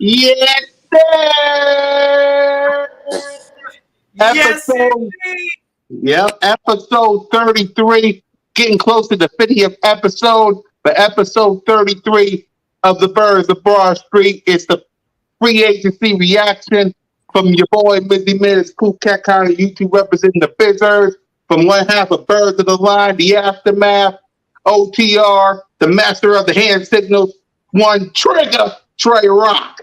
Yes, sir. Yes, Episode, indeed. yep, episode 33, getting close to the 50th episode, but episode 33 of the Birds of Broad Street. It's the free agency reaction from your boy Mizzy Miz, Cool Cat County, YouTube representing the Fizzers, from one half of Birds of the Line, the Aftermath, OTR, the master of the hand signals, one trigger, Trey Rock.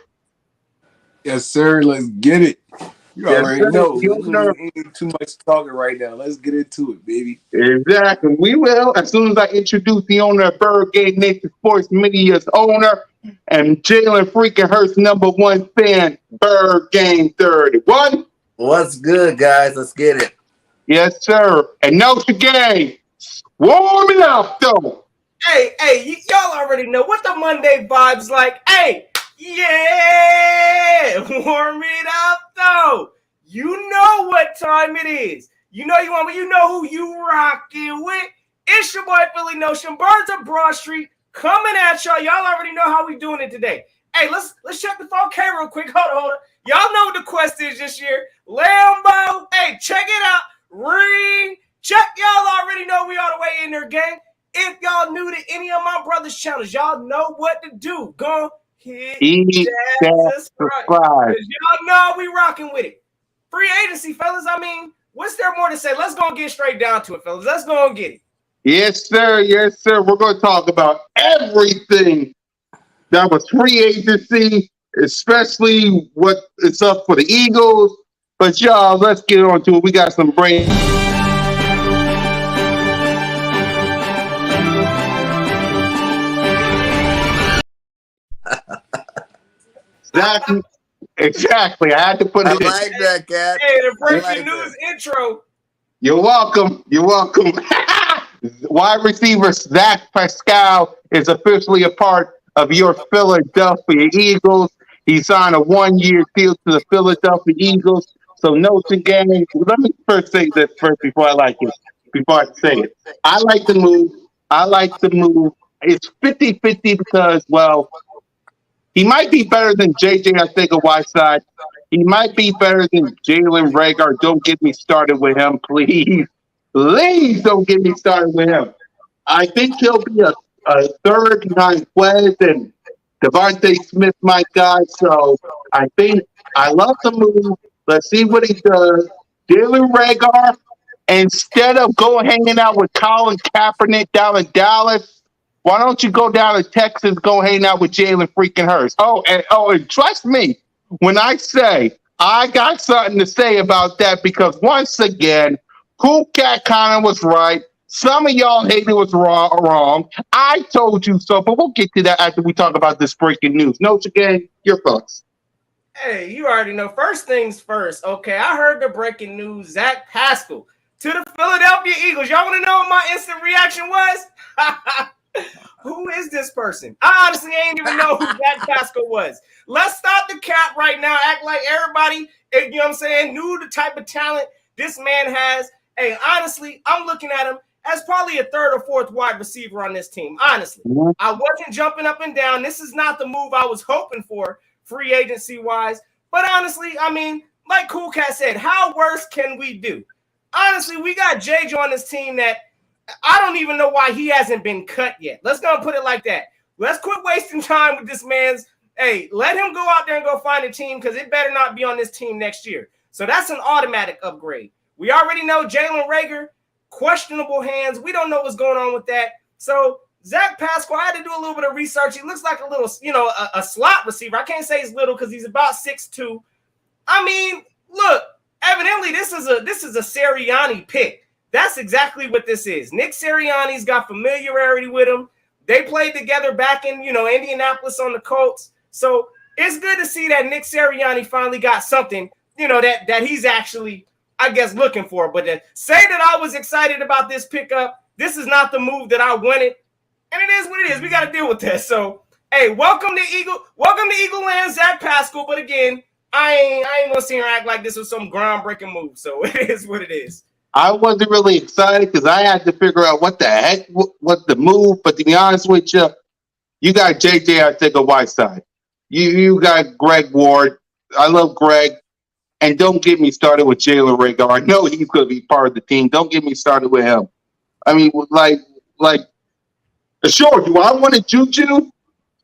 Yes, sir. Let's get it. You Yes, already sir. know. You know. Ain't too much talking right now. Let's get into it, baby. Exactly. We will. As soon as I introduce the owner of Bird Game Nation Sports Media's owner and Jalen freaking Hurts #1 fan, Bird Game 31. What's good, guys? Let's get it. Yes, sir. And Notre Game. Warm it up, though. Hey, y'all already know what the Monday vibes like. Hey, yeah, warm it up, though. You know what time it is. You know who you rocking with. It's your boy Philly Notion, Birds of Broad Street, coming at y'all. Y'all already know how we doing it today. Hey, let's check the 4K real quick. Hold on. Y'all know what the quest is this year. Lambo. Hey, check it out. Ring. Check. Y'all already know we all the way in there, gang. If y'all new to any of my brother's channels, y'all know what to do. Go hit that subscribe. Because y'all know we rocking with it. Free agency, fellas. I mean, what's there more to say? Let's go and get straight down to it, fellas. Let's go and get it. Yes, sir. Yes, sir. We're going to talk about everything that was free agency, especially what is up for the Eagles. But y'all, let's get on to it. We got some brain. Zack, exactly. I had to put it in. I like that, Cat. Hey, the breaking news intro. You're welcome. You're welcome. Wide receiver Zack Pasqual is officially a part of your Philadelphia Eagles. He signed a one-year deal to the Philadelphia Eagles. So Notre Game. Let me first say this first before I say it. I like the move. It's 50-50 because, well, he might be better than JJ, I think, of Whiteside. He might be better than Jalen Reagor. Don't get me started with him, please. Please don't get me started with him. I think he'll be a third behind Quez and Devontae Smith, my guy. So I think I love the move. Let's see what he does. Jalen Reagor, instead of hanging out with Colin Kaepernick down in Dallas, why don't you go down to Texas, go hang out with Jalen freaking Hurts? And trust me when I say I got something to say about that, because once again, Cool Cat Connor was right. Some of y'all hated was wrong. I told you so, but we'll get to that after we talk about this breaking news. Notre Game, your thoughts. Hey, you already know. First things first. Okay, I heard the breaking news. Zack Pasqual to the Philadelphia Eagles. Y'all want to know what my instant reaction was? Who is this person? I honestly ain't even know who Zack Pasqual was. Let's stop the cap right now. Act like everybody, you know what I'm saying, knew the type of talent this man has. hey, honestly, I'm looking at him as probably a third or fourth wide receiver on this team. Honestly, I wasn't jumping up and down. This is not the move I was hoping for free agency wise. But honestly, I mean, like Cool Cat said, how worse can we do? Honestly, we got JJ on this team that I don't even know why he hasn't been cut yet. Let's go and put it like that. Let's quit wasting time with this man's. Hey, let him go out there and go find a team because it better not be on this team next year. So that's an automatic upgrade. We already know Jalen Reagor, questionable hands. We don't know what's going on with that. So Zack Pasqual, I had to do a little bit of research. He looks like a little, a slot receiver. I can't say he's little because he's about 6'2". I mean, look, evidently this is a Sirianni pick. That's exactly what this is. Nick Sirianni's got familiarity with him. They played together back in, Indianapolis on the Colts. So it's good to see that Nick Sirianni finally got something, that he's actually, I guess, looking for. But to say that I was excited about this pickup, this is not the move that I wanted. And it is what it is. We got to deal with that. So, hey, welcome to Eagle Land, Zack Pasqual. But again, I ain't gonna sit here and act like this was some groundbreaking move. So it is what it is. I wasn't really excited because I had to figure out what the heck, what the move. But to be honest with you, you got JJ Arcega-Whiteside. You got Greg Ward. I love Greg. And don't get me started with Jalen Reagor. I know he's going to be part of the team. Don't get me started with him. I mean, sure, do I want a Juju?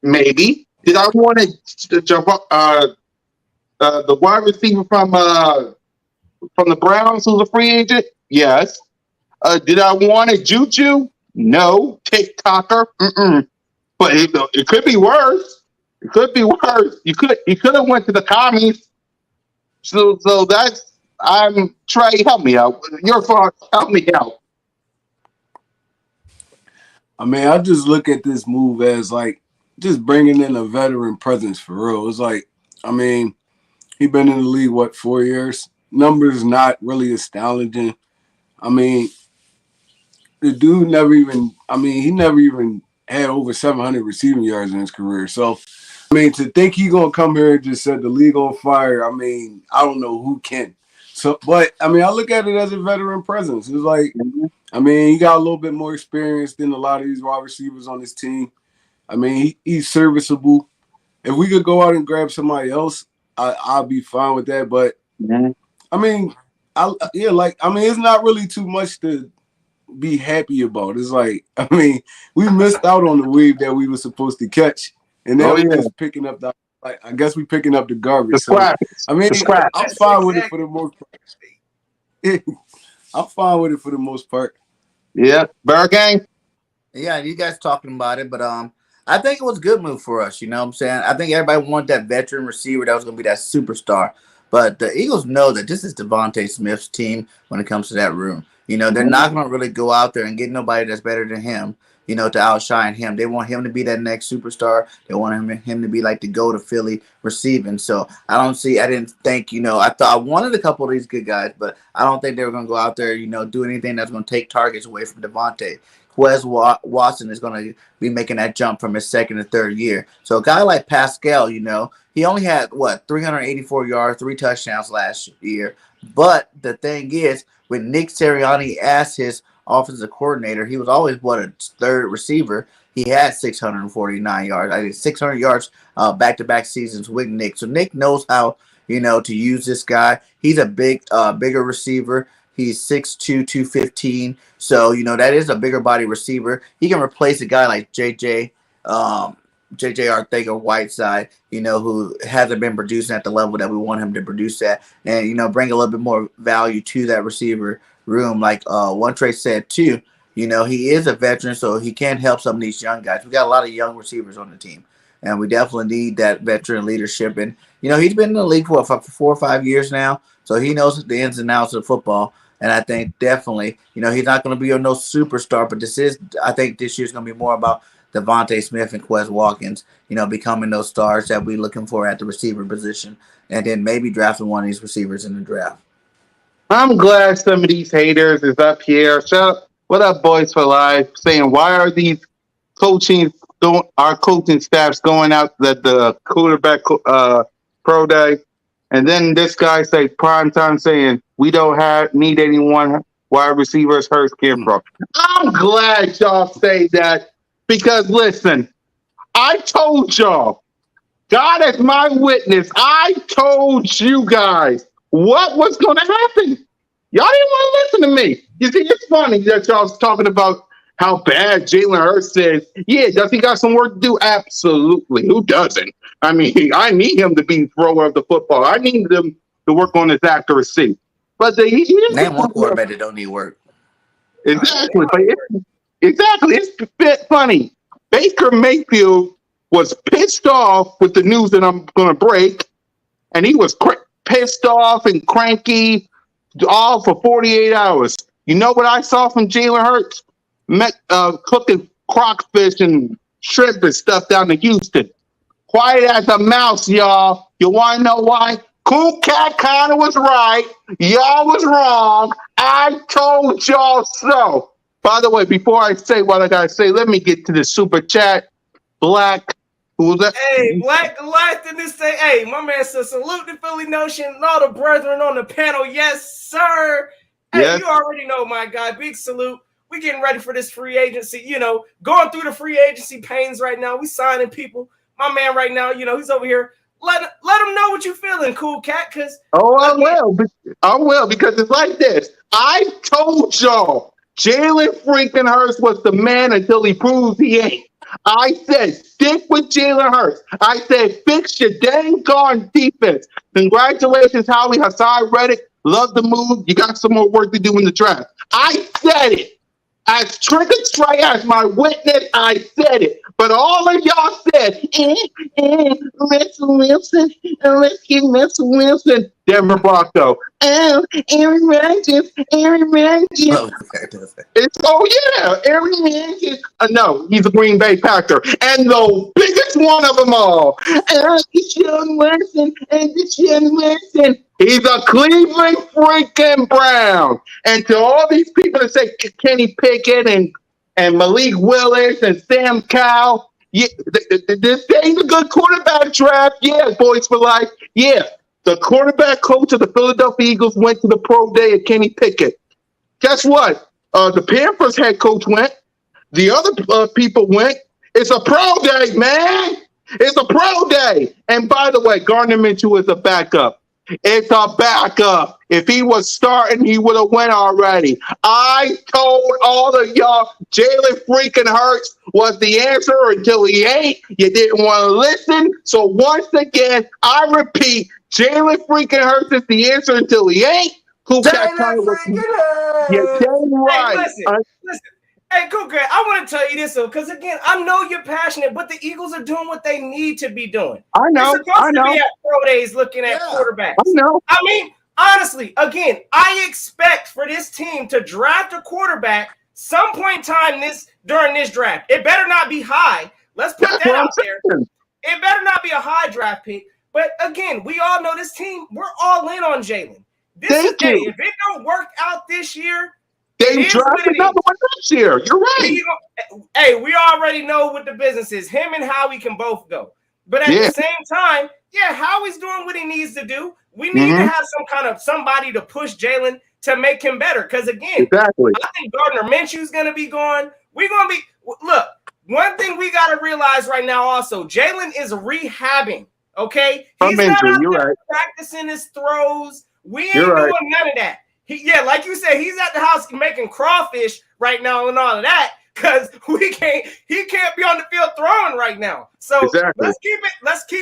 Maybe. Did I want to jump up the wide receiver from the Browns who's a free agent? Yes. Did I want a Juju? No. TikToker? Mm-mm. But it could be worse. It could be worse. He could have went to the commies. So that's Trey. Help me out. Your thoughts. Help me out. I mean, I just look at this move as like just bringing in a veteran presence for real. It's like, I mean, he been in the league 4 years. Numbers not really astounding. I mean, the dude never even had over 700 receiving yards in his career. So, I mean, to think he gonna come here and just set the league on fire, I mean, I don't know who can. So, but I mean, I look at it as a veteran presence. It's like, I mean, he got a little bit more experience than a lot of these wide receivers on this team. I mean, he's serviceable. If we could go out and grab somebody else, I'll be fine with that. But I mean, it's not really too much to be happy about. It's like, I mean, we missed out on the wave that we were supposed to catch, and now we're just picking up I guess we're picking up the garbage. The scraps. So, I mean, I'm fine with it for the most part. I'm fine with it for the most part. Yeah, Bear Gang. Yeah, you guys talking about it, but I think it was a good move for us. You know what I'm saying? I think everybody wanted that veteran receiver that was going to be that superstar. But the Eagles know that this is Devontae Smith's team when it comes to that room. You know, they're not going to really go out there and get nobody that's better than him, you know, to outshine him. They want him to be that next superstar. They want him to be like the go to Philly receiving. So I didn't think, you know, I wanted a couple of these good guys, but I don't think they were going to go out there, you know, do anything that's going to take targets away from Devontae. Quez Watson is going to be making that jump from his second to third year. So a guy like Pascal, you know, he only had, 384 yards, 3 touchdowns last year. But the thing is, when Nick Sirianni asked his offensive coordinator, he was always, a third receiver. He had 649 yards. I mean, 600 yards back-to-back seasons with Nick. So Nick knows how, you know, to use this guy. He's a bigger receiver. He's 6'2", 215. So, you know, that is a bigger body receiver. He can replace a guy like JJ Arcega-Whiteside, you know, who hasn't been producing at the level that we want him to produce at, and, you know, bring a little bit more value to that receiver room. Like One Trey said, too, you know, he is a veteran, so he can help some of these young guys. We got a lot of young receivers on the team, and we definitely need that veteran leadership. And, you know, he's been in the league for 4 or 5 years now, so he knows the ins and outs of football. And I think definitely, you know, he's not going to be no superstar, but I think this year's going to be more about Devontae Smith and Quez Watkins, you know, becoming those stars that we're looking for at the receiver position, and then maybe drafting one of these receivers in the draft. I'm glad some of these haters is up here. What up, Boys for Life? Saying, why are these our coaching staffs going out the quarterback pro day? And then this guy say prime time saying we don't need anyone wide receivers Hurts came from. I'm glad y'all say that because listen, I told y'all, God is my witness. I told you guys what was going to happen. Y'all didn't want to listen to me. You see, it's funny that y'all's talking about how bad Jalen Hurts is. Yeah, does he got some work to do? Absolutely. Who doesn't? I mean, I need him to be thrower of the football. I need him to work on his accuracy. But Name one quarterback that don't need work. exactly. But exactly. It's a bit funny. Baker Mayfield was pissed off with the news that I'm going to break, and he was pissed off and cranky all for 48 hours. You know what I saw from Jalen Hurts? Cooking crockfish and shrimp and stuff down in Houston. Quiet as a mouse, y'all. You want to know why? Cool Cat kind of was right. Y'all was wrong. I told y'all so. By the way, before I say what I got to say, let me get to the super chat. Black. Who was that? Hey, Black Goliath in this say, hey, my man says, salute the Philly Notion and all the brethren on the panel. Yes, sir. Hey, Yes. You already know, my guy. Big salute. We getting ready for this free agency, going through the free agency pains right now. We signing people. My man right now, he's over here. Let him know what you feeling, Cool Cat, because I will because it's like this. I told y'all Jalen freaking Hurts was the man until he proves he ain't. I said stick with Jalen Hurts. I said fix your dang gone defense. Congratulations, Howie Hassan Reddick. Love the move. You got some more work to do in the draft. I said it. As Trigger Trey as my witness, I said it. But all of y'all said, Russell Wilson, let's get Russell Wilson. Denver Bronco. Aaron Rodgers. Oh, Aaron Rodgers. No, he's a Green Bay Packer. And the biggest one of them all. Deshaun Watson. He's a Cleveland freaking Brown. And to all these people that say Kenny Pickett and Malik Willis and Sam Cowell, yeah, this ain't a good quarterback draft. Yeah, boys for life. Yeah, the quarterback coach of the Philadelphia Eagles went to the pro day of Kenny Pickett. Guess what? The Panthers head coach went. The other people went. It's a pro day, man. It's a pro day. And by the way, Gardner Minshew is a backup. It's a backup. If he was starting, he would have went already. I told all of y'all Jalen freaking Hurts was the answer until he ain't. You didn't want to listen. So once again, I repeat, Jalen freaking Hurts is the answer until he ain't. Cool Cat freaking Hurts. You're damn right. Hey, listen. Hey, Cool Cat, I want to tell you this, because again, I know you're passionate, but the Eagles are doing what they need to be doing. I know. They're supposed to be at pro days looking at quarterbacks. I know. I mean, honestly, again, I expect for this team to draft a quarterback some point in time during this draft. It better not be high. Let's put that out there. It better not be a high draft pick. But again, we all know this team, we're all in on Jalen. If it don't work out this year, they drafted another one next year. You're right. Hey, we already know what the business is. Him and Howie can both go. But at the same time, Howie's doing what he needs to do. We need to have somebody to push Jalen to make him better. Because again, I think Gardner Minshew's going to be gone. We're going to be look. One thing we got to realize right now, also, Jalen is rehabbing. Okay, he's not out there practicing his throws. We ain't doing none of that. Like you said, he's at the house making crawfish right now and all of that because he can't be on the field throwing right now. So let's keep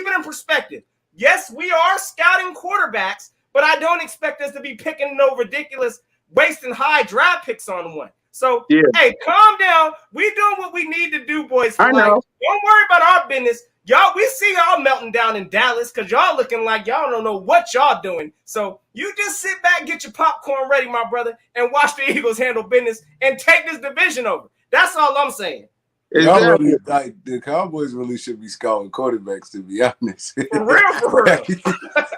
it in perspective. Yes, we are scouting quarterbacks, but I don't expect us to be picking no ridiculous, wasting high draft picks on one. So hey, calm down. We doing what we need to do, boys. I know. Don't worry about our business. Y'all, we see y'all melting down in Dallas because y'all looking like y'all don't know what y'all doing. So you just sit back, get your popcorn ready, my brother, and watch the Eagles handle business and take this division over. That's all I'm saying. The Cowboys really should be scouting quarterbacks, to be honest. For real.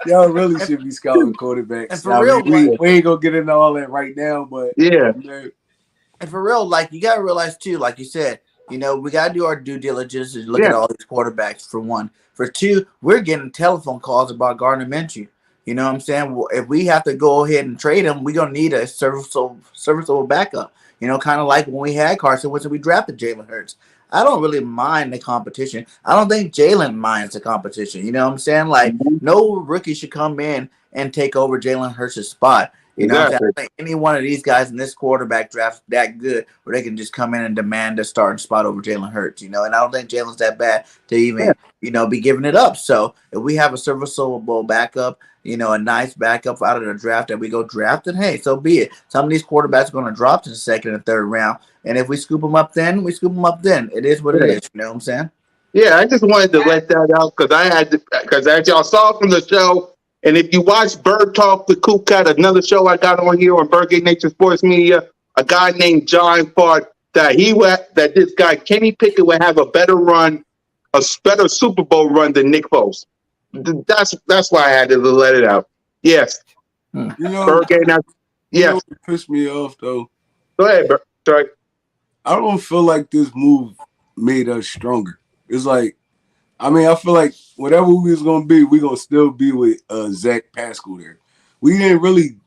Y'all really should be scouting quarterbacks. And for real, we ain't gonna get into all that right now, but and for real, like you gotta realize too, like you said, we got to do our due diligence and look at all these quarterbacks, for one. For two, we're getting telephone calls about Gardner Minshew. You know what I'm saying? Well, if we have to go ahead and trade him, we're gonna need a serviceable backup. You know, kind of like when we had Carson Wentz and we drafted Jalen Hurts. I don't really mind the competition. I don't think Jalen minds the competition. You know what I'm saying? Like, Mhm. no rookie should come in and take over Jalen Hurts' spot. You know what I'm saying? Exactly. I think any one of these guys in this quarterback draft that good where they can just come in and demand a starting spot over Jalen Hurts, you know, and I don't think Jalen's that bad to Yeah. even, be giving it up. So if we have a serviceable backup, a nice backup out of the draft that we go draft, and hey, so be it. Some of these quarterbacks are going to drop to the second and third round. And if we scoop them up then, we scoop them up then. It is what it Yeah. is. You know what I'm saying? Yeah, I just wanted to let that out because as y'all saw from the show, and if you watch Bird Talk the Coop Cat, another show I got on here on Birdgate Nation Sports Media, a guy named John thought that this guy Kenny Pickett would have a better run, a better Super Bowl run than Nick Foles. That's why I had to let it out. Yes, You know, Birdgate. Yes, what pissed me off though? go ahead, Bird. Sorry. I don't feel like this move made us stronger. It's like, I mean, I feel like whatever we was gonna be, we gonna still be with Zack Pasqual there. We didn't really.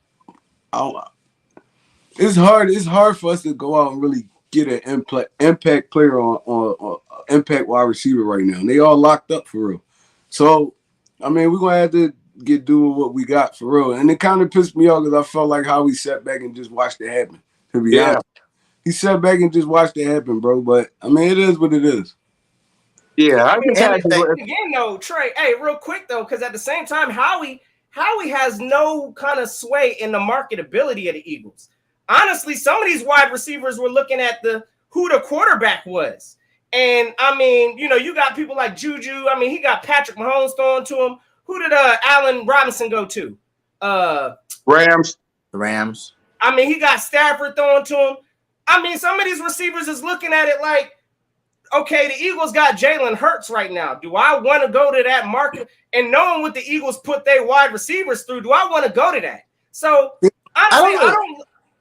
It's hard for us to go out and really get an impact player on impact wide receiver right now. And they all locked up for real. So, I mean, we're gonna have to get doing what we got for real. And it kind of pissed me off because I felt like how we sat back and just watched it happen. To be honest, he sat back and just watched it happen, bro. But I mean, it is what it is. Yeah, I just had to. Again, though, Trey. Hey, real quick though, because at the same time, Howie has no kind of sway in the marketability of the Eagles. Honestly, some of these wide receivers were looking at who the quarterback was, and I mean, you got people like Juju. I mean, he got Patrick Mahomes thrown to him. Who did Allen Robinson go to? Rams. The Rams. I mean, he got Stafford thrown to him. I mean, some of these receivers is looking at it like, okay, the Eagles got Jalen Hurts right now. Do I want to go to that market? And knowing what the Eagles put their wide receivers through, do I want to go to that? So honestly,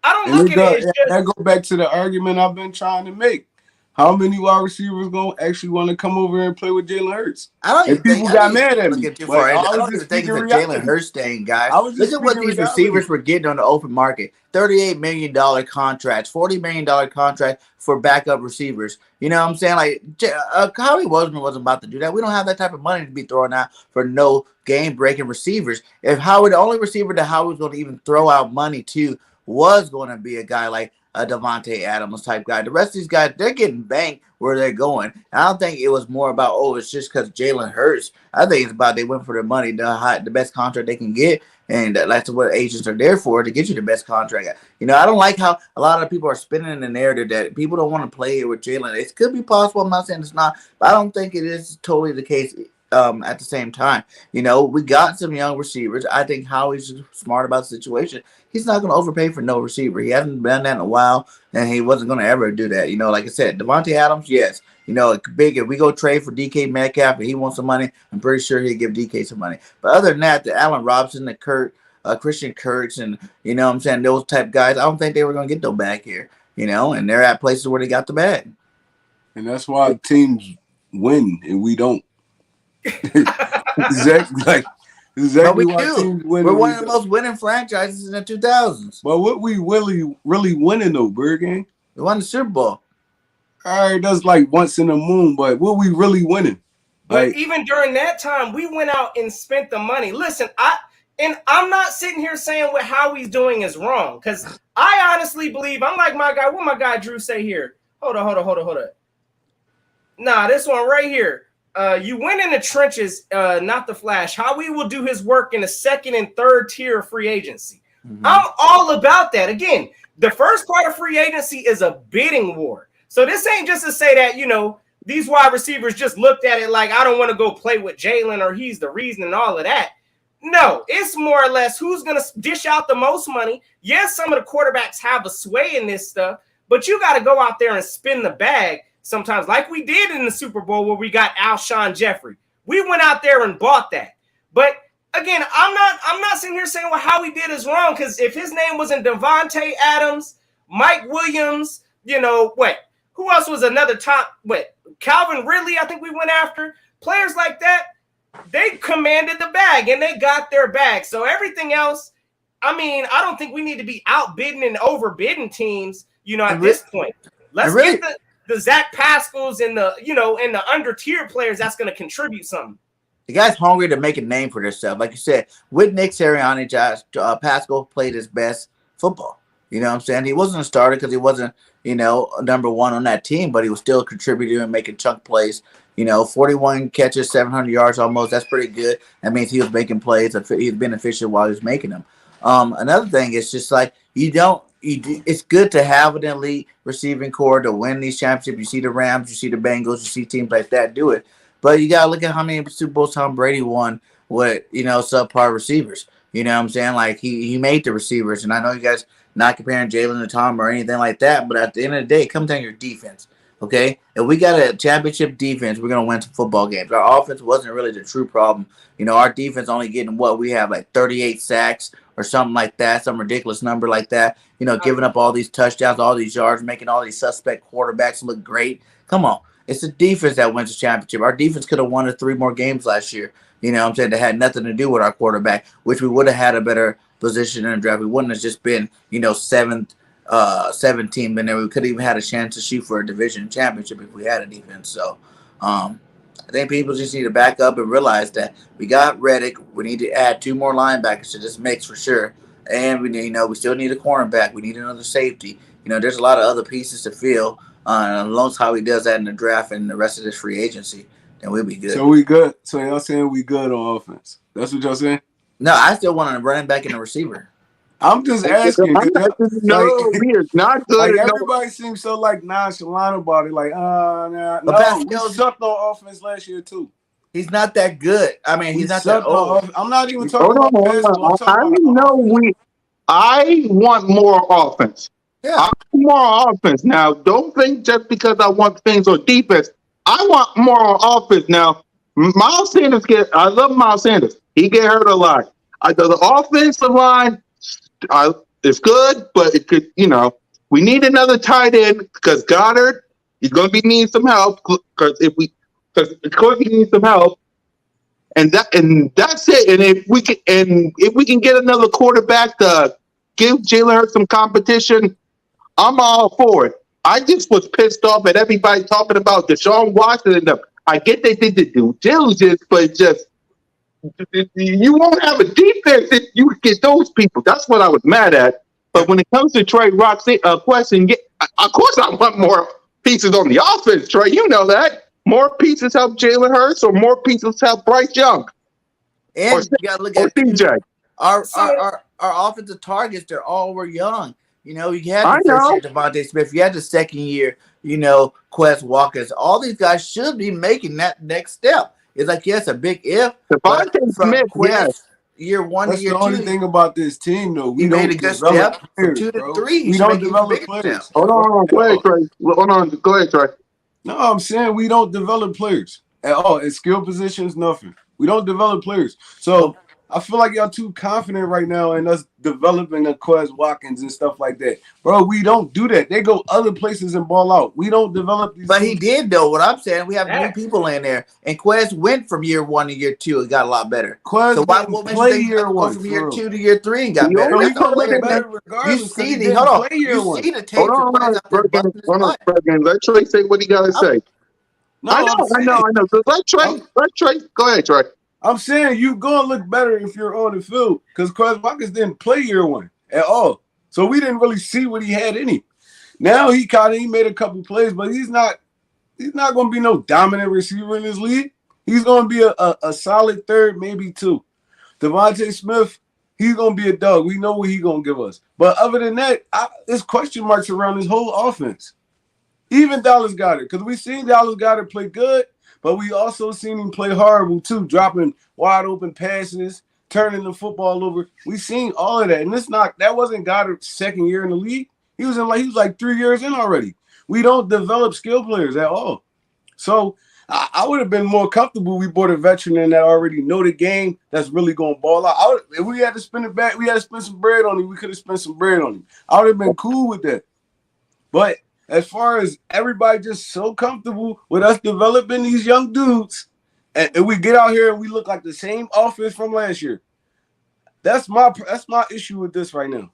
I don't look at it. That go back to the argument I've been trying to make. How many wide receivers gonna actually want to come over and play with Jalen Hurts? I don't even people got mad at me. I don't even think it's a Jalen Hurts thing, guys. Look at what these receivers were getting on the open market. $38 million contracts, $40 million contract for backup receivers. You know what I'm saying? Like, Howie wasn't about to do that. We don't have that type of money to be throwing out for no game-breaking receivers. If Howie, the only receiver that Howie was going to even throw out money to was going to be a guy like a Devontae Adams type guy. The rest of these guys, they're getting banked where they're going. And I don't think it was more about, it's just because Jalen Hurts. I think it's about they went for their money, the best contract they can get. And that's what agents are there for, to get you the best contract. I don't like how a lot of people are spinning in the narrative that people don't want to play here with Jalen. It could be possible. I'm not saying it's not, but I don't think it is totally the case. At the same time, we got some young receivers. I think Howie's smart about the situation. He's not going to overpay for no receiver. He hasn't done that in a while, and he wasn't going to ever do that. Like I said, Devontae Adams, yes. Big. If we go trade for DK Metcalf and he wants some money, I'm pretty sure he'd give DK some money. But other than that, the Allen Robinson, the Christian Kirks, and what I'm saying, those type guys, I don't think they were going to get them back here. And they're at places where they got the bag. And that's why teams win and we don't. Exactly but we why do. teams win. We're one of the most winning franchises in the 2000s. But what we really winning though, Bird Gang? We won the Super Bowl. All right, that's like once in a moon, but what we really winning? But even during that time, we went out and spent the money. Listen, I'm not sitting here saying what Howie's doing is wrong, because I honestly believe, I'm like my guy, what my guy Drew say here. Hold on. Nah, this one right here. You win in the trenches, not the flash. Howie will do his work in the second and third tier of free agency. Mm-hmm. I'm all about that. Again, the first part of free agency is a bidding war. So this ain't just to say that, these wide receivers just looked at it like, I don't want to go play with Jalen or he's the reason and all of that. No, it's more or less who's going to dish out the most money. Yes, some of the quarterbacks have a sway in this stuff, but you got to go out there and spin the bag sometimes, like we did in the Super Bowl where we got Alshon Jeffrey. We went out there and bought that. But again, I'm not sitting here saying how he did is wrong, because if his name wasn't Devontae Adams, Mike Williams, who else was another top? Calvin Ridley, I think we went after. Players like that, they commanded the bag and they got their bag. So everything else, I mean, I don't think we need to be outbidding and overbidding teams, at this point. Let's get the Zack Pasquals and the under tier players that's going to contribute something. The guy's hungry to make a name for himself. Like you said, with Nick Sirianni, Pascal played his best football. You know what I'm saying? He wasn't a starter because he wasn't, number one on that team, but he was still contributing and making chunk plays. 41 catches, 700 yards almost. That's pretty good. That means he was making plays. He's been efficient while he was making them. Another thing is just like it's good to have an elite receiving core to win these championships. You see the Rams, you see the Bengals, you see teams like that do it. But you got to look at how many Super Bowls Tom Brady won with, subpar receivers. You know what I'm saying? Like, he made the receivers. And I know you guys not comparing Jalen to Tom or anything like that, but at the end of the day, it comes down to your defense, okay? If we got a championship defense, we're going to win some football games. Our offense wasn't really the true problem. Our defense only getting we have like 38 sacks or something like that, some ridiculous number like that. Giving up all these touchdowns, all these yards, making all these suspect quarterbacks look great. Come on. It's the defense that wins the championship. Our defense could have won 3 more games last year. You know what I'm saying? That had nothing to do with our quarterback, which we would have had a better position in the draft. We wouldn't have just been, 7th, 17th, and then we could have even had a chance to shoot for a division championship if we had a defense. So I think people just need to back up and realize that we got Reddick. We need to add 2 more linebackers to this mix for sure. And we still need a cornerback. We need another safety. There's a lot of other pieces to fill. As long as how he does that in the draft and the rest of this free agency, then we'll be good. So we good. So y'all saying we good on offense? That's what y'all saying? No, I still want a running back and a receiver. I'm just asking. No, we are not good. Like, everybody seems so nonchalant about it. Like, nah. But we sucked on offense last year too. He's not that good. I mean, he's not that old. I'm not even talking about basketball. I want more offense. Yeah. I want more offense. Now, don't think just because I want things on defense. I want more on offense. Now, Miles Sanders I love Miles Sanders. He get hurt a lot. The offensive line is good, but it could, we need another tight end because Goddard, he's going to be needing some help because he needs some help. And that's it. And if we can get another quarterback to give Jalen Hurts some competition, I'm all for it. I just was pissed off at everybody talking about Deshaun Watson and them. I get they did the due diligence, but just you won't have a defense if you get those people. That's what I was mad at. But when it comes to Trey Rock's question, of course I want more pieces on the offense, Trey. You know that. More pieces help Jalen Hurts or more pieces help Bryce Young. And you got to look at DJ. Our offensive targets, they're all were young. You had the first year Devontae Smith. You had the second year, Quest Walkers. All these guys should be making that next step. It's like, yes, a big if. Devontae Smith, yes. Year 1 That's to year 2. That's the only thing about this team, though. We made a good step from 2 to 3. We don't develop players. Hold on. Go ahead, Trey. Go ahead, Trey. No, I'm saying we don't develop players at all. In skill positions, nothing. We don't develop players. So I feel like y'all too confident right now in us developing a Quez Watkins and stuff like that. Bro, we don't do that. They go other places and ball out. We don't develop these But teams. he did, though. What I'm saying, we have new people in there. And Quez went from year 1 to year 2 and got a lot better. Quez so why won't play year 1 from year 2 to year 3 and got better? No, That's he's going to the get better regardless. You see the tape. Hold on. Let Trey say what he got to say. No, I know. So let Trey. Go ahead, Trey. I'm saying you gonna look better if you're on the field because Quez Watkins didn't play year 1 at all, so we didn't really see what he had in him. Now he made a couple plays, but he's not gonna be no dominant receiver in this league. He's gonna be a solid 3rd, maybe 2. Devontae Smith, he's gonna be a dog. We know what he's gonna give us, but other than that, there's question marks around his whole offense. Even Dallas Goedert, because we seen Dallas Goedert play good. But we also seen him play horrible too, dropping wide open passes, turning the football over. We seen all of that, and that wasn't Goddard's 2nd year in the league. He was like 3 years in already. We don't develop skill players at all. So I would have been more comfortable. We brought a veteran in that already know the game, that's really going to ball out. If we had to spend it back, we had to spend some bread on him. We could have spent some bread on him. I would have been cool with that. But as far as everybody just so comfortable with us developing these young dudes and we get out here and we look like the same offense from last year. That's my issue with this right now.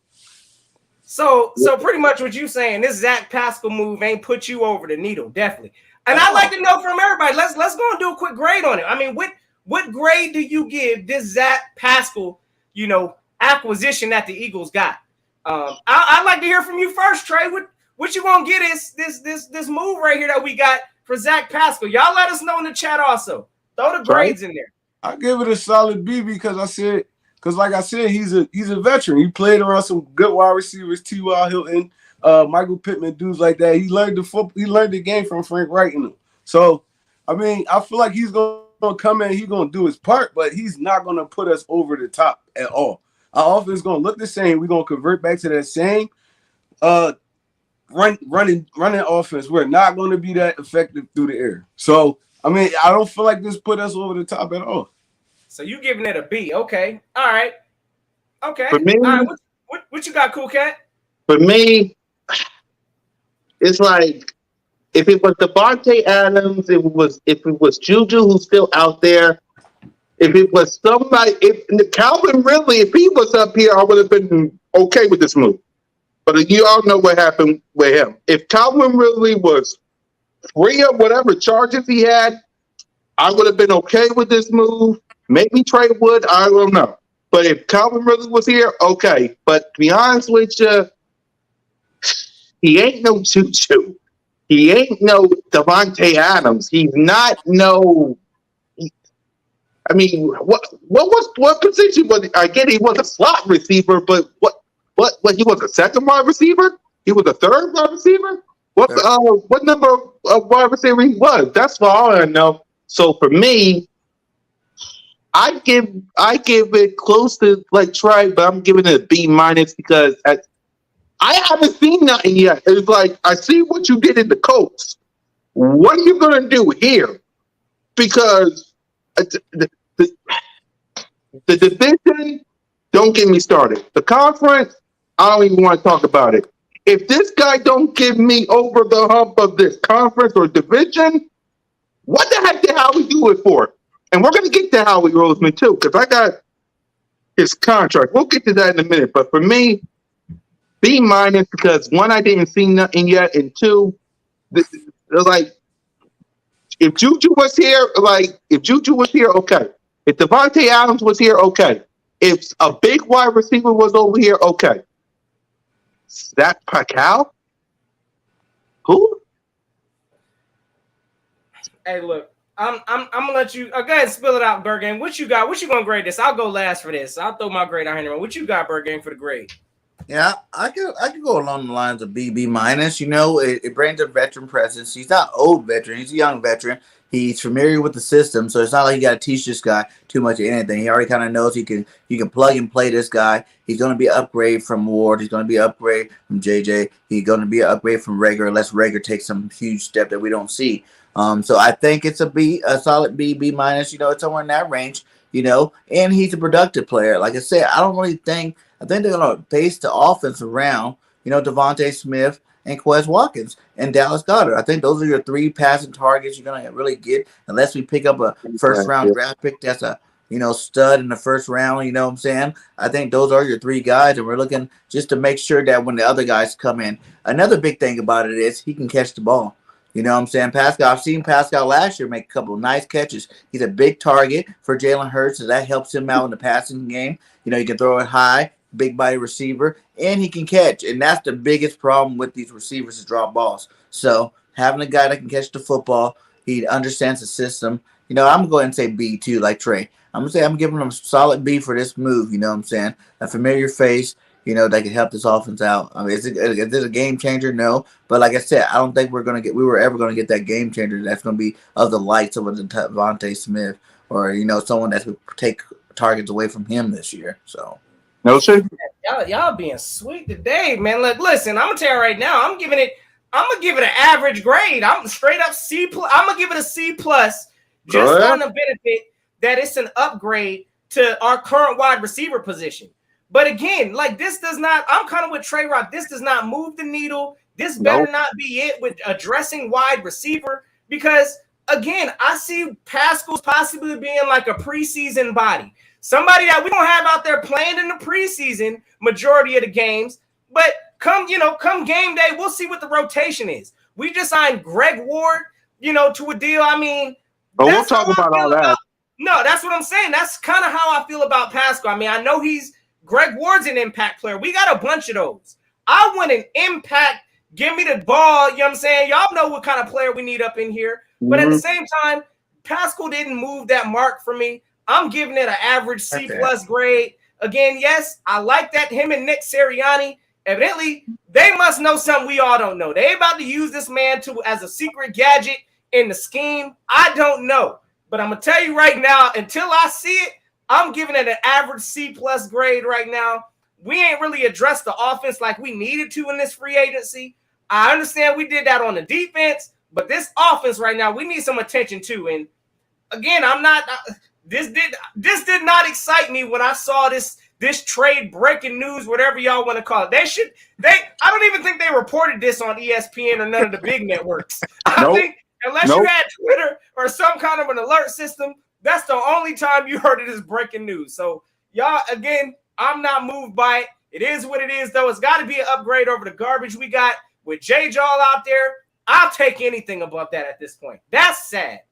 So pretty much what you saying, this Zack Pasqual move ain't put you over the needle, definitely. And I'd like to know from everybody. Let's go and do a quick grade on it. I mean, what grade do you give this Zack Pasqual, acquisition that the Eagles got? I'd like to hear from you first, Trey. What you gonna get is this move right here that we got for Zack Pasqual? Y'all let us know in the chat also. Throw the grades in there. I give it a solid B because like I said, he's a veteran. He played around some good wide receivers, T.Y. Hilton, Michael Pittman, dudes like that. He learned the game from Frank Wright in him. So, I mean, I feel like he's gonna come in, he's gonna do his part, but he's not gonna put us over the top at all. Our offense is gonna look the same. We're gonna convert back to that same running offense. We're not gonna be that effective through the air. So, I mean, I don't feel like this put us over the top at all. So you giving it a B? Okay, all right, okay. For me, all right. What you got, Cool Cat? For me, it's like if it was Devontae Adams, if it was Juju who's still out there, if it was somebody, if Calvin Ridley, if he was up here, I would have been okay with this move. But you all know what happened with him. If Calvin Ridley was free of whatever charges he had, I would have been okay with this move. Maybe Trey Wood, I don't know. But if Calvin Ridley was here, okay. But to be honest with you, he ain't no Juju. He ain't no Devontae Adams. He's not no. I mean, what position was? I get he was a slot receiver, but what he was a second wide receiver? He was a third wide receiver. What number of wide receiver he was? That's all I know. So for me, I give it close to like Trey, but I'm giving it a B minus because I haven't seen nothing yet. It's like I see what you did in the Colts. What are you gonna do here? Because the division, don't get me started. The conference, I don't even want to talk about it. If this guy don't give me over the hump of this conference or division, what the heck did Howie do it for? And we're going to get to Howie Roseman too, because I got his contract. We'll get to that in a minute. But for me, B minus because one, I didn't see nothing yet, and two, like if Juju was here, okay. If Devontae Adams was here, okay. If a big wide receiver was over here, okay. Zack Pasqual? Who? Hey, look, I'm gonna let you go ahead and spill it out, Bergen. What you got? What you gonna grade this? I'll go last for this. I'll throw my grade out here. What you got, Bergen, for the grade? Yeah, I could go along the lines of B minus. It brings a veteran presence. He's not old veteran. He's a young veteran. He's familiar with the system, so it's not like you got to teach this guy too much of anything. He already kind of knows you can plug and play this guy. He's going to be an upgrade from Ward. He's going to be an upgrade from JJ. He's going to be an upgrade from Rager, unless Rager takes some huge step that we don't see. So I think it's a solid B minus. It's somewhere in that range. And he's a productive player. Like I said, I think they're going to base the offense around Devontae Smith and Quez Watkins and Dallas Goedert. I think those are your three passing targets you're going to really get, unless we pick up a first-round draft pick that's a stud in the first round. You know what I'm saying? I think those are your three guys, and we're looking just to make sure that when the other guys come in. Another big thing about it is he can catch the ball. You know what I'm saying? Pascal, I've seen Pascal last year make a couple of nice catches. He's a big target for Jalen Hurts, so that helps him out in the passing game. He can throw it high, big body receiver, and he can catch. And that's the biggest problem with these receivers is drop balls. So having a guy that can catch the football, he understands the system. I'm going to go ahead and say B too, like Trey. I'm giving him a solid B for this move. You know what I'm saying? A familiar face, that can help this offense out. I mean, is it a game changer? No. But like I said, I don't think we were ever going to get that game changer that's going to be of the likes of a Devontae Smith or, someone that would take targets away from him this year. So. No, sir. Y'all being sweet today, man. Look, listen, I'm gonna tell you right now, I'm gonna give it an average grade. I'm straight up C+. I'm gonna give it a C+, just on the benefit that it's an upgrade to our current wide receiver position. But again, like this does not. I'm kind of with Trey Rock. This does not move the needle. This better not be it with addressing wide receiver because again, I see Pascal's possibly being like a preseason body. Somebody that we don't have out there playing in the preseason majority of the games. But come game day, we'll see what the rotation is. We just signed Greg Ward, to a deal. I mean, but we'll talk about all that. No, that's what I'm saying. That's kind of how I feel about Pascal. I mean, I know Greg Ward's an impact player. We got a bunch of those. I want an impact. Give me the ball. You know what I'm saying? Y'all know what kind of player we need up in here. But at the same time, Pascal didn't move that mark for me. I'm giving it an average C+ grade. Again, yes, I like that. Him and Nick Sirianni, evidently, they must know something we all don't know. They about to use this man as a secret gadget in the scheme. I don't know. But I'm going to tell you right now, until I see it, I'm giving it an average C+ grade right now. We ain't really addressed the offense like we needed to in this free agency. I understand we did that on the defense, but this offense right now, we need some attention too. And again, this did not excite me when I saw this trade, breaking news, whatever y'all want to call it. I don't even think they reported this on ESPN or none of the big networks. I think unless you had Twitter or some kind of an alert system, that's the only time you heard it as breaking news. So y'all, again, I'm not moved by it. It is what it is, though. It's got to be an upgrade over the garbage we got with J. Jaw out there. I'll take anything above that at this point. That's sad.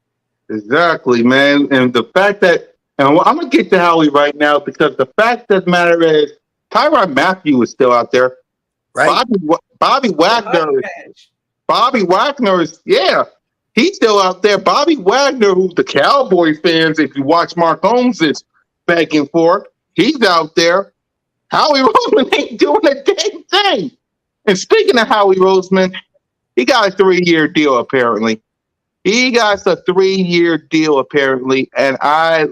Exactly, man. And the fact that, and I'm going to get to Howie right now, because the fact of the matter is Tyrann Mathieu is still out there. Right. Bobby Wagner is, yeah, he's still out there. Bobby Wagner, who the Cowboy fans, if you watch Mark Holmes, is begging for, he's out there. Howie Roseman ain't doing a damn thing. And speaking of Howie Roseman, he got a 3-year deal, apparently. He got a 3-year deal, apparently. And I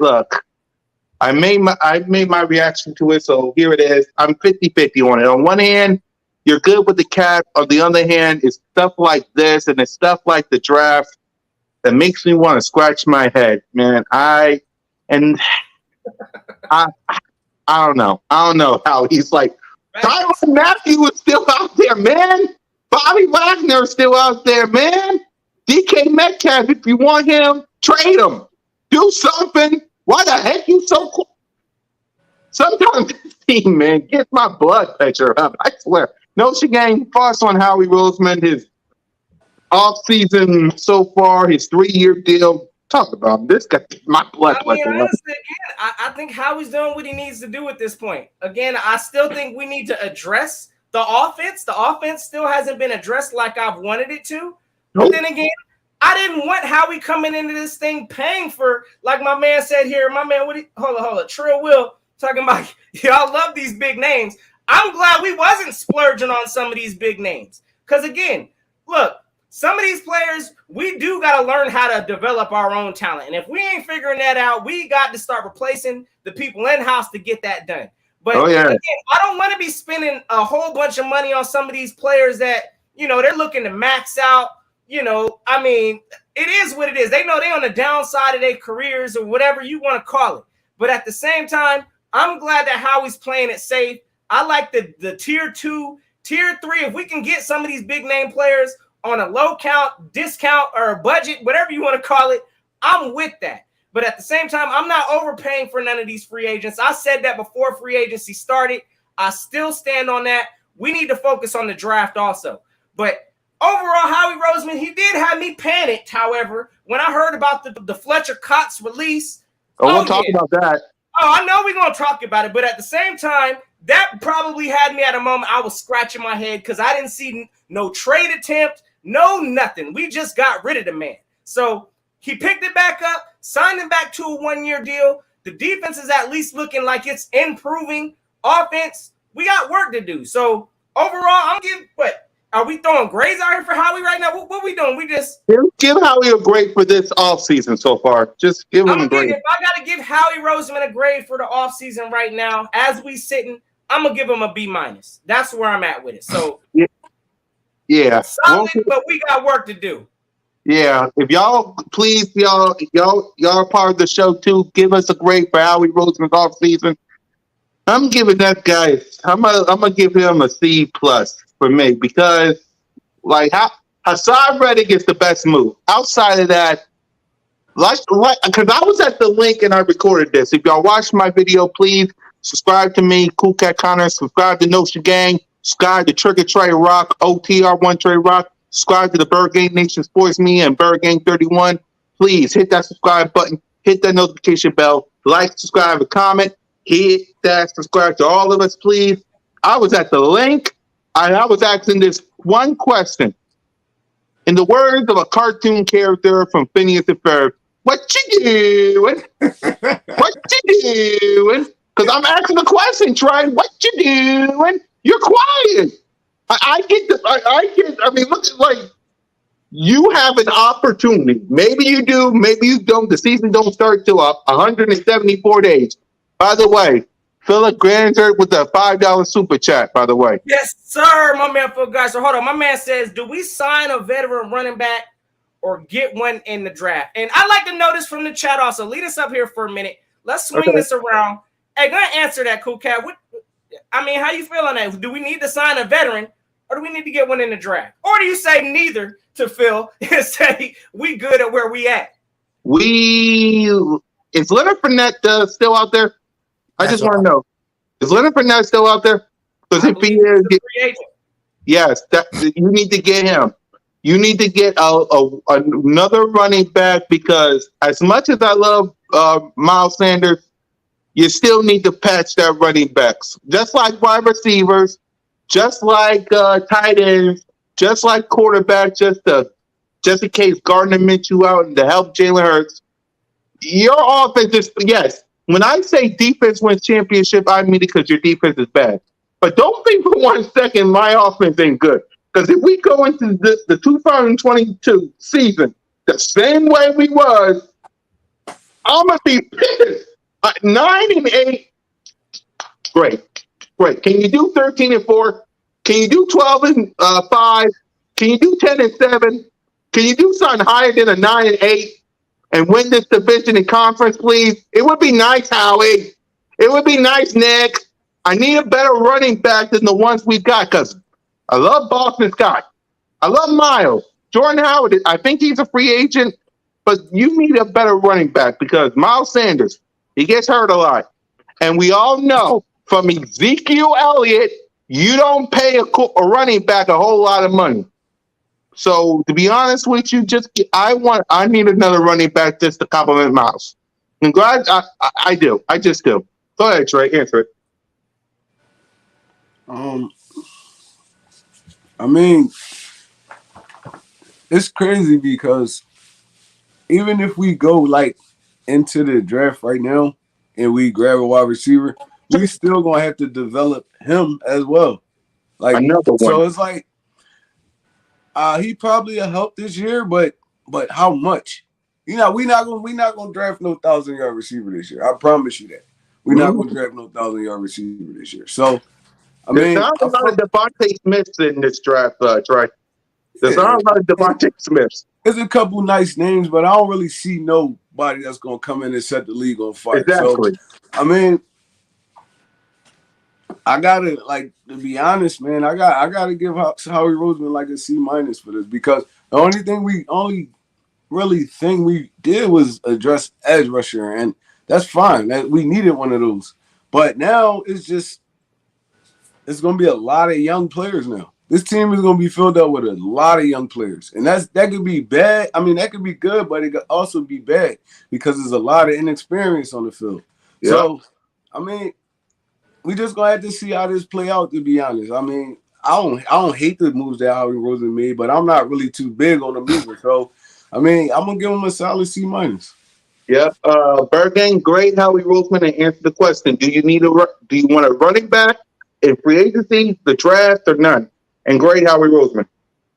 made my reaction to it, so here it is. I'm 50-50 on it. On one hand, you're good with the cap. On the other hand, it's stuff like this and it's stuff like the draft that makes me want to scratch my head, man. I don't know. I don't know how he's like, Tyrann Mathieu is still out there, man. Bobby Wagner is still out there, man. DK Metcalf, if you want him, trade him. Do something. Why the heck you so cool? Sometimes this team, man, gets my blood pressure up. I swear. No Game thoughts on Howie Roseman, his offseason so far, his 3-year deal. Talk about him. This guy, my blood pressure. Honestly, again, I think Howie's doing what he needs to do at this point. Again, I still think we need to address the offense. The offense still hasn't been addressed like I've wanted it to. But then again, I didn't want Howie coming into this thing paying for, like my man said here. My man, hold on. Trill Will talking about, y'all love these big names. I'm glad we wasn't splurging on some of these big names. Because again, look, some of these players, we do got to learn how to develop our own talent. And if we ain't figuring that out, we got to start replacing the people in-house to get that done. But again, I don't want to be spending a whole bunch of money on some of these players that, they're looking to max out. I mean, it is what it is. They know they're on the downside of their careers or whatever you want to call it. But at the same time, I'm glad that Howie's playing it safe. I like the tier 2, tier 3. If we can get some of these big name players on a low count, discount, or a budget, whatever you want to call it, I'm with that. But at the same time, I'm not overpaying for none of these free agents. I said that before free agency started. I still stand on that. We need to focus on the draft also. But overall, Howie Roseman, he did have me panicked, however, when I heard about the Fletcher Cox release. We'll talk about that. Oh, I know we're going to talk about it. But at the same time, that probably had me at a moment I was scratching my head because I didn't see no trade attempt. No, nothing. We just got rid of the man. So he picked it back up, signed him back to a 1-year deal. The defense is at least looking like it's improving. Offense, we got work to do. So overall, I'm giving what? Are we throwing grades out here for Howie right now? What are we doing? We just give Howie a grade for this offseason so far. Just give him a grade. If I got to give Howie Roseman a grade for the offseason right now, as we sitting, I'm gonna give him a B-. That's where I'm at with it. So yeah, solid, but we got work to do. Yeah, if y'all please, y'all are part of the show too. Give us a grade for Howie Roseman's off season. I'm giving that guy. I'm gonna give him a C+ for me because, like, Hassan Reddick is the best move. Outside of that, Because I was at the link and I recorded this. If y'all watched my video, please subscribe to me, Cool Cat Connor. Subscribe to Notion Gang. Subscribe to Trigger Trey Rock, OTR1 Trey Rock. Subscribe to the Bird Gang Nation Sports Me and Bird Gang 31. Please hit that subscribe button. Hit that notification bell. Like, subscribe, and comment. Hit that subscribe to all of us, please. I was at the link and I was asking this one question. In the words of a cartoon character from Phineas and Ferb, what you doing? What you doing? Because I'm asking the question, Trey. What you doing? You're quiet. I get the. I get. I mean, look, like you have an opportunity. Maybe you do. Maybe you don't. The season don't start till 174 days. By the way, Philip Granzer with the $5 super chat. By the way, Yes, sir, my man. For guys, so hold on. My man says, do we sign a veteran running back or get one in the draft? And I'd like to know this from the chat also. Lead us up here for a minute. Let's swing this around. Hey, gonna answer that, Cool Cat. I mean, how you feel on that? Do we need to sign a veteran or do we need to get one in the draft? Or do you say neither to Phil and say we good at where we at? Is Leonard Fournette still out there? I just want to know. Is Leonard Fournette still out there? Because if he is, yes, you need to get him. You need to get another running back because as much as I love Miles Sanders, you still need to patch that running backs. Just like wide receivers, just like tight ends, just like quarterback, just in case Gardner Minshew out and to help Jalen Hurts. Your offense is, yes, when I say defense wins championship, I mean it because your defense is bad. But don't think for 1 second my offense ain't good. Because if we go into the 2022 season the same way we was, I'm going to be pissed. 9-8, great. Can you do 13-4? Can you do 12-5? Can you do 10-7? Can you do something higher than a 9-8 and win this division and conference, please? It would be nice, Howie. It would be nice, Nick. I need a better running back than the ones we got because I love Boston Scott. I love Miles. Jordan Howard, I think he's a free agent, but you need a better running back because Miles Sanders, he gets hurt a lot. And we all know from Ezekiel Elliott, you don't pay a running back a whole lot of money. So to be honest with you, I need another running back just to compliment Miles. And glad I do. I just do. Go ahead, Trey. Answer it. I mean, it's crazy because even if we go like into the draft right now and we grab a wide receiver, we still gonna have to develop him as well. Like another one. So it's like he probably a help this year, but how much? You know, we not gonna draft no 1,000-yard receiver this year. I promise you that. We're not gonna draft no 1,000-yard receiver this year. So I mean, there's not a lot of Devontae Smiths in this draft, Trey. There's not a lot of Devontae Smiths. There's a couple nice names, but I don't really see nobody that's gonna come in and set the league on fire. Exactly. So I mean, I gotta, like, to be honest, man, I gotta give Howie Roseman like a C- for this because the only really thing we did was address edge rusher, and that's fine. We needed one of those. But now it's gonna be a lot of young players now. This team is gonna be filled up with a lot of young players. And that could be bad. I mean, that could be good, but it could also be bad because there's a lot of inexperience on the field. Yeah. So I mean, we just gonna have to see how this play out, to be honest. I mean, I don't hate the moves that Howie Roseman made, but I'm not really too big on the moves. So I mean, I'm gonna give him a solid C-. Yep. Bird Gang, great Howie Roseman, and answer the question. Do you want a running back in free agency, the draft, or none? And great Howie Roseman.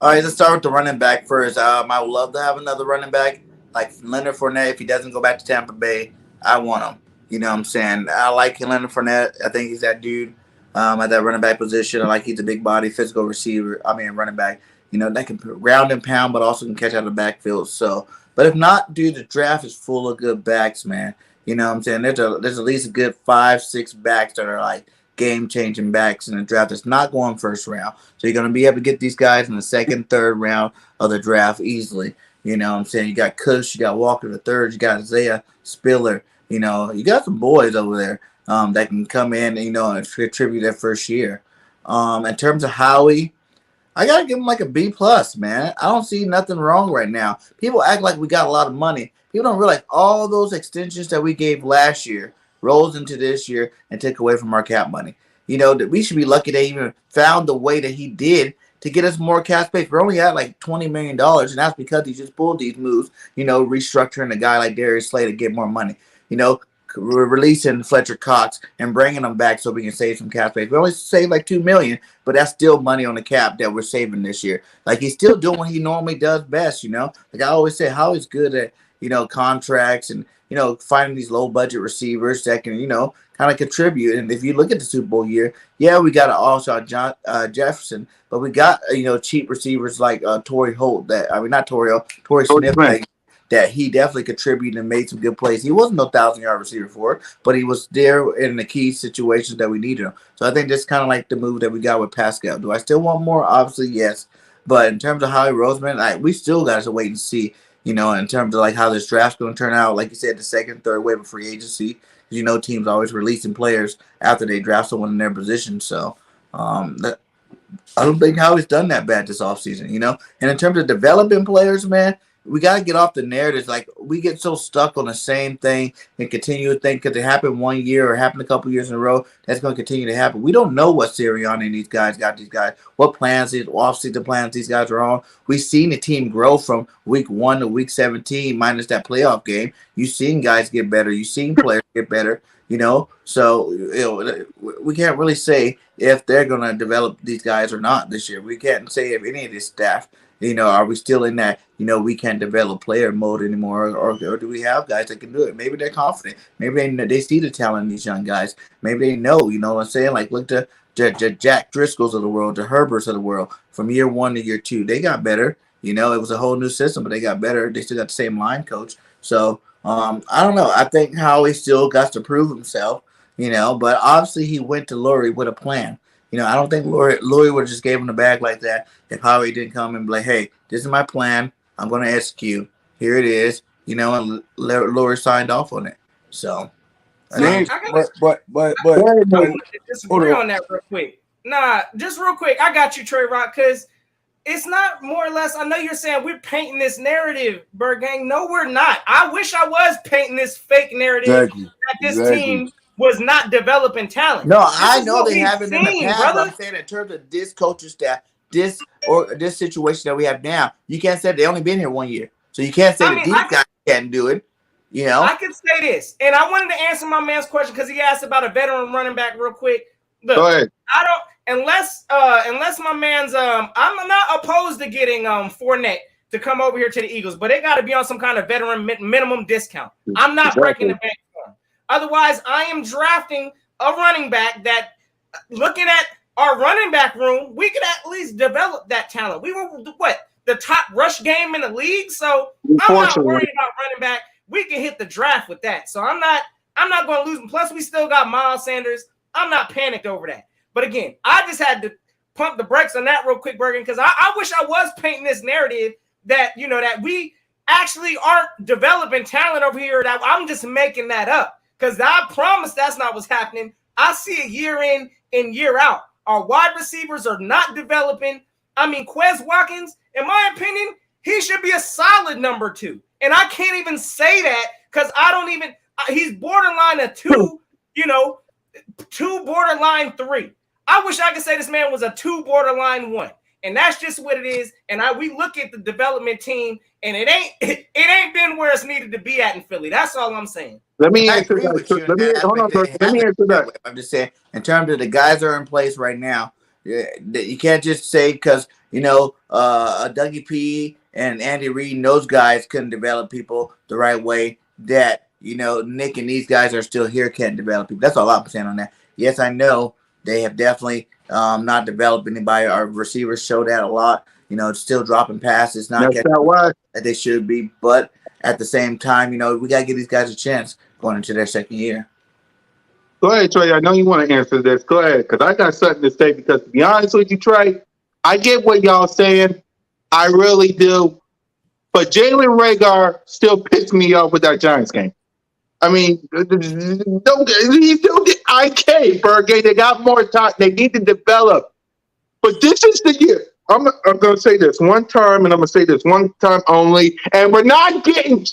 All right, let's start with the running back first. I would love to have another running back like Leonard Fournette. If he doesn't go back to Tampa Bay, I want him. You know what I'm saying? I like Leonard Fournette. I think he's that dude at that running back position. I like he's a big body, physical running back. You know, that can ground and pound, but also can catch out of the backfield. So, but if not, dude, the draft is full of good backs, man. You know what I'm saying? There's at least a good 5-6 backs that are like game-changing backs in the draft that's not going first round. So you're going to be able to get these guys in the second, third round of the draft easily. You know what I'm saying? You got Kush, you got Walker the third, you got Isaiah Spiller. You know, you got some boys over there that can come in, you know, and contribute their first year. In terms of Howie, I gotta give him like a B plus, man. I don't see nothing wrong right now. People act like we got a lot of money. People don't realize all those extensions that we gave last year rolls into this year and take away from our cap money. You know, that we should be lucky they even found the way that he did to get us more cap space. We're only at like $20 million, and that's because he just pulled these moves, you know, restructuring a guy like Darius Slay to get more money. You know, we're releasing Fletcher Cox and bringing him back so we can save some cap space. We only saved like $2 million, but that's still money on the cap that we're saving this year. Like, he's still doing what he normally does best, you know? Like I always say, how he's good at, you know, contracts and, you know, finding these low budget receivers that can, you know, kind of contribute. And if you look at the Super Bowl year, yeah, we got an all-star John Jefferson, but we got, you know, cheap receivers like Torrey Holt, Torrey Smith, that he definitely contributed and made some good plays. He wasn't no 1,000-yard receiver for it, but he was there in the key situations that we needed him. So I think that's kind of like the move that we got with Pascal. Do I still want more? Obviously, yes. But in terms of Howie Roseman, we still got to wait and see, you know, in terms of like how this draft's going to turn out. Like you said, the second, third wave of free agency. Because, you know, teams always releasing players after they draft someone in their position. So I don't think Howie's done that bad this offseason, you know. And in terms of developing players, man, we got to get off the narratives. Like, we get so stuck on the same thing and continue to think because it happened one year or happened a couple years in a row, that's going to continue to happen. We don't know what Sirianni and these guys got, what plans, off-season plans these guys are on. We've seen the team grow from week 1 to week 17 minus that playoff game. You've seen guys get better. You've seen players get better, you know. So, you know, we can't really say if they're going to develop these guys or not this year. We can't say if any of this staff, you know, are we still in that, you know, we can't develop player mode anymore, or do we have guys that can do it? Maybe they're confident. Maybe they see the talent in these young guys. Maybe they know, you know what I'm saying? Like, look to Jack Driscoll's of the world, the Herberts of the world, from year 1 to year 2. They got better. You know, it was a whole new system, but they got better. They still got the same line coach. So, I don't know. I think Howie still got to prove himself, you know, but obviously he went to Lurie with a plan. You know, I don't think Lurie would have just gave him the bag like that if Howie didn't come and be like, hey, this is my plan. I'm going to execute. Here it is. You know, and Lurie signed off on it. So, but disagree on that real quick. Nah, just real quick. I got you, Trey Rock, because it's not more or less. I know you're saying we're painting this narrative, Bird Gang. No, we're not. I wish I was painting this fake narrative that this team was not developing talent. No, I know they haven't in the past. But I'm saying in terms of this coaching staff, this situation that we have now, you can't say they only been here 1 year. So you can't say these guys can't do it. You know, I can say this, and I wanted to answer my man's question because he asked about a veteran running back real quick. Look, go ahead. I don't unless my man's I'm not opposed to getting Fournette to come over here to the Eagles, but they got to be on some kind of veteran minimum discount. I'm not breaking the bank for him. Otherwise, I am drafting a running back that, looking at our running back room, we could at least develop that talent. We were the top rush game in the league, so I'm not worried about running back. We can hit the draft with that. So I'm not going to lose. Plus, we still got Miles Sanders. I'm not panicked over that. But again, I just had to pump the brakes on that real quick, Bergen, because I wish I was painting this narrative that, you know, that we actually aren't developing talent over here. That I'm just making that up, because I promise that's not what's happening. I see it year in and year out. Our wide receivers are not developing. I mean, Quez Watkins, in my opinion, he should be a solid number 2. And I can't even say that because he's borderline a 2, you know, 2 borderline 3. I wish I could say this man was a 2 borderline 1. And that's just what it is. And we look at the development team, and it ain't been where it's needed to be at in Philly. That's all I'm saying. Let me answer that. Let me answer that. I'm just saying, in terms of the guys that are in place right now, you can't just say because, you know, Dougie P and Andy Reid and those guys couldn't develop people the right way that, you know, Nick and these guys are still here can't develop people. That's all I'm saying on that. Yes, I know they have definitely not developed anybody. Our receivers show that a lot. You know, it's still dropping passes, not getting that they should be. But at the same time, you know, we got to give these guys a chance going into their second year. Go ahead, Trey. I know you want to answer this. Go ahead, because I got something to say. Because to be honest with you, Trey, I get what y'all saying. I really do. But Jalen Reagor still pissed me off with that Giants game. I mean, he still get IK, Bergay. They got more time. They need to develop. But this is the year. I'm going to say this one time, and I'm going to say this one time only. And we're not getting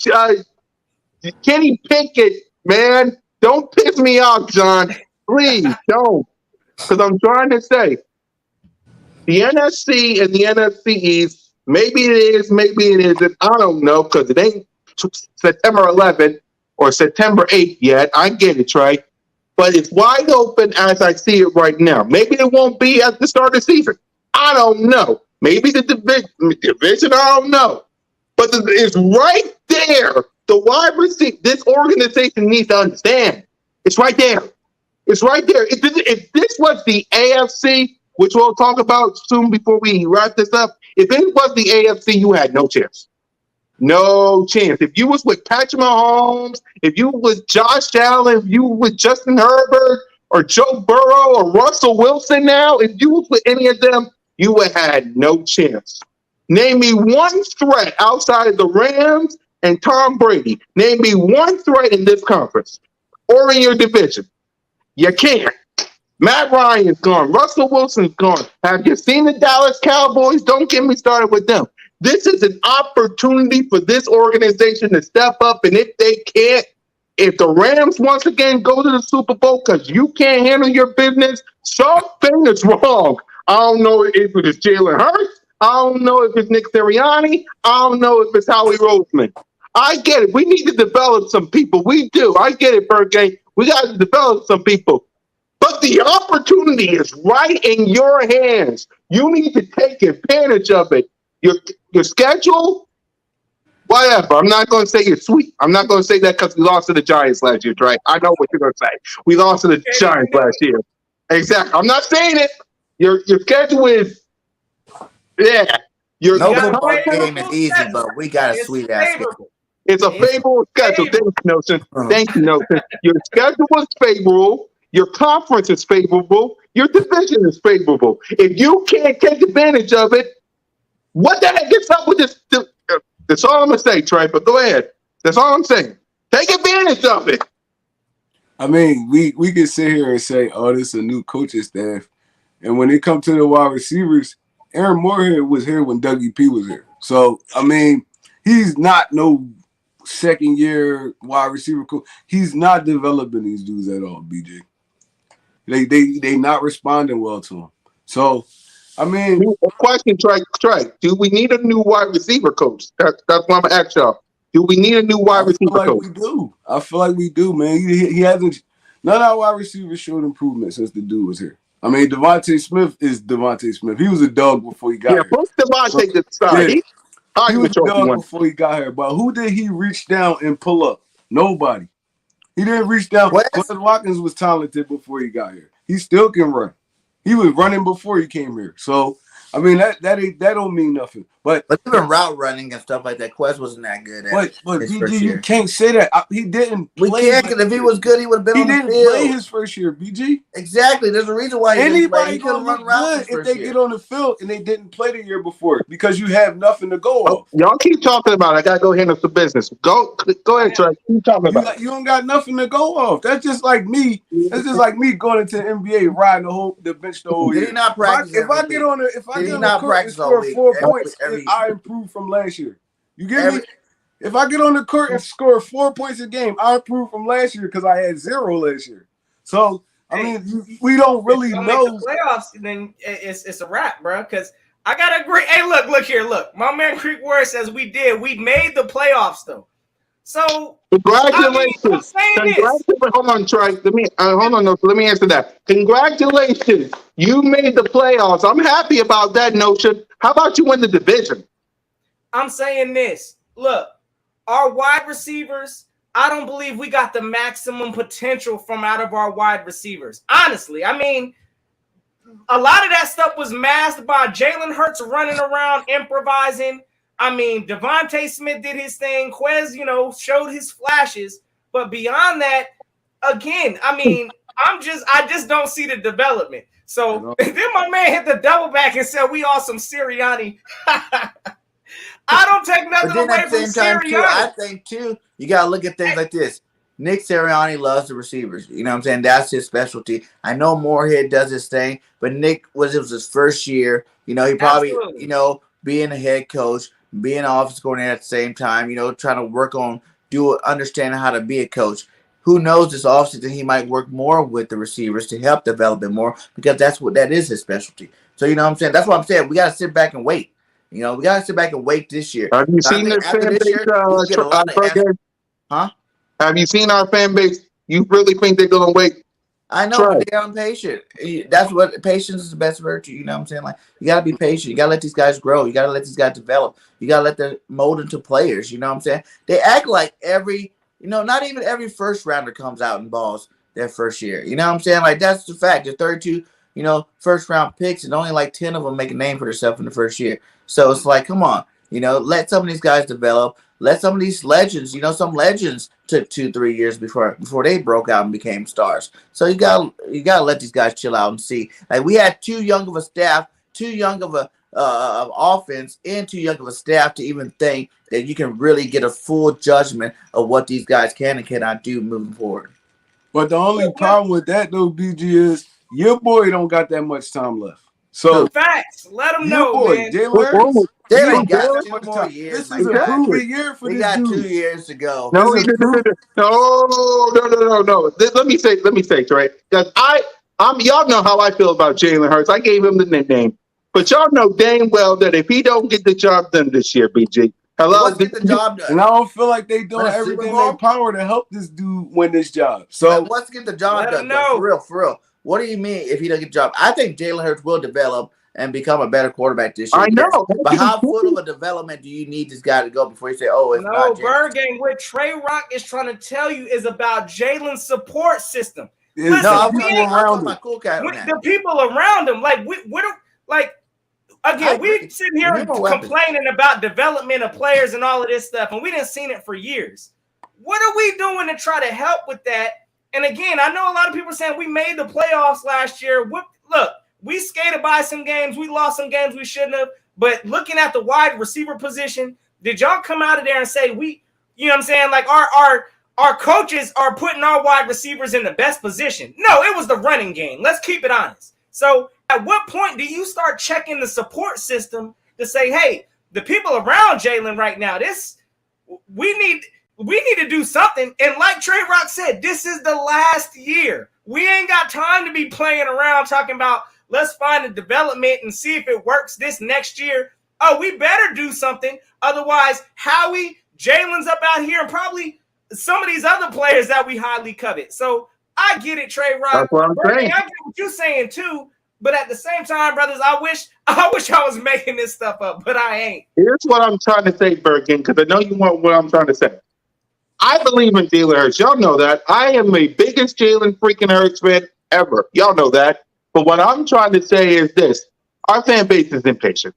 Kenny Pickett, man. Don't piss me off, John. Please don't. Because I'm trying to say, the NFC and the NFC East, maybe it is, maybe it isn't. I don't know, because it ain't September 11th or September 8th yet. I get it, Trey. But it's wide open as I see it right now. Maybe it won't be at the start of the season. I don't know. Maybe the division, I don't know. But it's right there. The wide receiver, this organization needs to understand. It's right there. It's right there. If this was the AFC, which we'll talk about soon before we wrap this up, if it was the AFC, you had no chance. No chance. If you was with Patrick Mahomes, if you was Josh Allen, if you was Justin Herbert or Joe Burrow or Russell Wilson now, if you was with any of them, you would have had no chance. Name me one threat outside of the Rams and Tom Brady. Name me one threat in this conference or in your division. You can't. Matt Ryan's gone. Russell Wilson's gone. Have you seen the Dallas Cowboys? Don't get me started with them. This is an opportunity for this organization to step up, and if they can't, if the Rams once again go to the Super Bowl because you can't handle your business, something is wrong. I don't know if it's Jalen Hurts. I don't know if it's Nick Sirianni. I don't know if it's Howie Roseman. I get it. We need to develop some people. We do. I get it, Bergay. We got to develop some people. But the opportunity is right in your hands. You need to take advantage of it. Your schedule, whatever. I'm not going to say it's sweet. I'm not going to say that because we lost to the Giants last year, right? I know what you're going to say. We lost to the Giants last year. Exactly. I'm not saying it. Your schedule is, yeah. No football game is easy, but we got a sweet ass schedule. It's a favorable schedule. Thank you, Nelson. Thank you, Nelson. Your schedule is favorable. Your conference is favorable. Your division is favorable. If you can't take advantage of it, what the heck is up with this? That's all I'm going to say, Trey, but go ahead. That's all I'm saying. Take advantage of it. I mean, we can sit here and say, oh, this is a new coaching staff. And when it comes to the wide receivers, Aaron Moorhead was here when Dougie P was here. So, I mean, he's not no second-year wide receiver coach. He's not developing these dudes at all, BJ. They not responding well to him. So, I mean, a question, Trey. Do we need a new wide receiver coach? That's what I'm gonna ask y'all. Do we need a new wide receiver coach? I feel like we do, man. He hasn't. None of our wide receivers showed improvement since the dude was here. I mean, Devontae Smith is Devontae Smith. He was a dog before he got here. Yeah, push Devontae to the side. Yeah. He was a dog before he got here. But who did he reach down and pull up? Nobody. He didn't reach down. Quez Watkins was talented before he got here. He still can run. He was running before he came here. So, I mean, that don't mean nothing. But even route running and stuff like that, Quez wasn't that good at. But BG, you can't say that. He didn't play. We can't, because if he was good, he would have been on the field. He didn't play his first year, BG. Exactly. There's a reason why anybody couldn't run routes if they get on the field and they didn't play the year before, because you have nothing to go off. Y'all keep talking about it. I gotta go handle some business. Go ahead, Trey. Keep talking about it. You don't got nothing to go off. That's just like me. That's just like me going into the NBA, riding the bench the whole year. Did he not practice? If I get on the court and score 4 points, I improve from last year. You get me? If I get on the court and score 4 points a game, I improve from last year because I had 0 last year. So, I mean, we don't really know. The playoffs, then it's a wrap, bro. Because I gotta agree. Hey, look here. My man Creek Ward says we made the playoffs though. So congratulations. Hold on, Trey. Let me answer that. Congratulations. You made the playoffs. I'm happy about that notion. How about you win the division? I'm saying this. Look, our wide receivers, I don't believe we got the maximum potential from out of our wide receivers. Honestly, I mean, a lot of that stuff was masked by Jalen Hurts running around, improvising. I mean, Devontae Smith did his thing. Quez, showed his flashes. But beyond that, again, I mean, I just don't see the development. So then my man hit the double back and said, we all some Sirianni. I don't take But nothing then away at the from same time, too, I Sirianni. think, too, you got to look at things like this. Nick Sirianni loves the receivers. You know what I'm saying? That's his specialty. I know Moorhead does his thing, but Nick it was his first year. You know, he probably, Absolutely. you know, being a head coach, being an offense coordinator at the same time, you know, trying to work on understanding how to be a coach. Who knows this offseason he might work more with the receivers to help develop them more because that is his specialty. So, you know what I'm saying? That's what I'm saying. We got to sit back and wait. You know, we got to sit back and wait this year. Have you I seen think this after fan this base, year, we'll get a lot of answers. Bergen? Huh? Have you seen our fan base? You really think they're gonna wait? I know, Try. but they're impatient. That's what patience is the best virtue. You know what I'm saying? Like you gotta be patient. You gotta let these guys grow. You gotta let these guys develop. You gotta let them mold into players. You know what I'm saying? They act like not even every first rounder comes out and balls their first year. You know what I'm saying? Like that's the fact. The 32, first round picks, and only like 10 of them make a name for themselves in the first year. So it's like, come on, let some of these guys develop. Let some of these legends, some legends took 2-3 years before they broke out and became stars. So you gotta let these guys chill out and see. Like we had too young of a staff, too young of a of offense, and too young of a staff to even think that you can really get a full judgment of what these guys can and cannot do moving forward. But the only problem with that though, BG, is your boy don't got that much time left. So facts. Let them your know, boy, man. Jalen Hurts, They he ain't don't got got that 2 much more time. years. This is a proven year for We this got dude. 2 years to go. No, This is proof. no. Let me say, Trey, because y'all know how I feel about Jalen Hurts. I gave him the nickname, but y'all know dang well that if he don't get the job done this year, BG, hello, Let's get the job done. And I don't feel like they doing Win a Super everything in Bowl? their power to help this dude win this job. So Let's get the job Let done. him know. For real. What do you mean if he doesn't get the job? I think Jalen Hurts will develop and become a better quarterback this year. I Yes. know. But how full of a development do you need this guy to go before you say, oh, it's No, not Jalen? Bergen, what Trey Rock is trying to tell you is about Jalen's support system. it's Listen, the we people ain't around talking him. about cool cat on that. the people around him. Like I we agree. sitting here We need more weapons. complaining about development of players and all of this stuff, and we didn't seen it for years. What are we doing to try to help with that? And again, I know a lot of people saying we made the playoffs last year. Look, we skated by some games. We lost some games we shouldn't have. But looking at the wide receiver position, did y'all come out of there and say like our coaches are putting our wide receivers in the best position? No, it was the running game. Let's keep it honest. So at what point do you start checking the support system to say, hey, the people around Jalen right now, we need to do something. And like Trey Rock said, this is the last year. We ain't got time to be playing around talking about let's find a development and see if it works this next year. Oh, we better do something. Otherwise, Howie, Jalen's up out here, and probably some of these other players that we highly covet. So I get it, Trey Rock. That's what I'm saying. I get what you're saying too. But at the same time, brothers, I wish I was making this stuff up, but I ain't. Here's what I'm trying to say, Bergen, because I know you want what I'm trying to say. I believe in Jalen Hurts. Y'all know that. I am the biggest Jalen freaking Hurts fan ever. Y'all know that. But what I'm trying to say is this. Our fan base is impatient.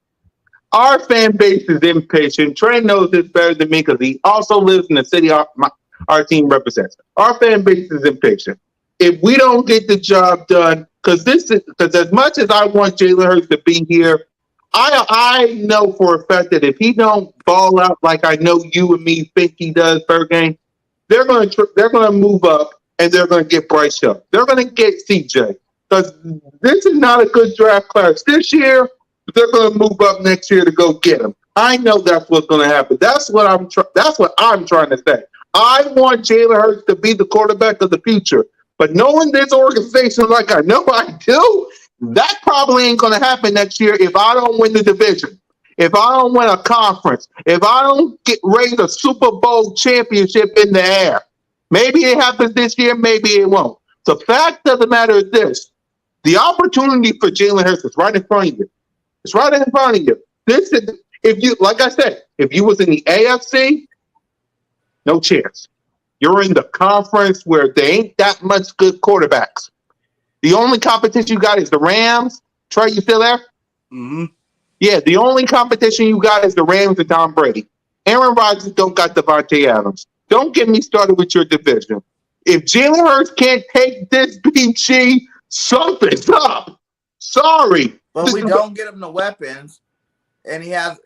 Our fan base is impatient. Trey knows this better than me because he also lives in the city our team represents. Our fan base is impatient. If we don't get the job done, because as much as I want Jalen Hurts to be here, I know for a fact that if he don't ball out like I know you and me think he does, Bergen, they're gonna move up and they're gonna get Bryce Young. They're gonna get CJ because this is not a good draft class this year. But they're gonna move up next year to go get him. I know that's what's gonna happen. That's what I'm trying to say. I want Jalen Hurts to be the quarterback of the future. But knowing this organization like I know I do, that probably ain't going to happen next year if I don't win the division, if I don't win a conference, if I don't raise a Super Bowl championship in the air. Maybe it happens this year, maybe it won't. The fact of the matter is this. The opportunity for Jalen Hurts is right in front of you. It's right in front of you. Like I said, if you was in the AFC, no chance. You're in the conference where there ain't that much good quarterbacks. The only competition you got is the Rams. Trey, you still there? Mm-hmm. Yeah, the only competition you got is the Rams and Tom Brady. Aaron Rodgers don't got Devontae Adams. Don't get me started with your division. If Jalen Hurts can't take this BG, something's up. Sorry. But we don't get him the weapons. and he has,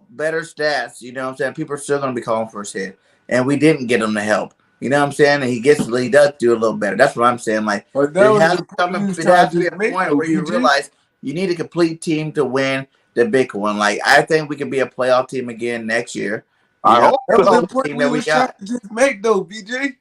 better stats, you know what I'm saying? People are still going to be calling for his head. And we didn't get him the help. You know what I'm saying? And he does do a little better. That's what I'm saying. Like, But that was the point he was it trying has to to be a just make, point though, where you PG. realize you need a complete team to win the big one. Like, I think we can be a playoff team again next year. I hope That was so. the point we was trying to just make, though, BJ.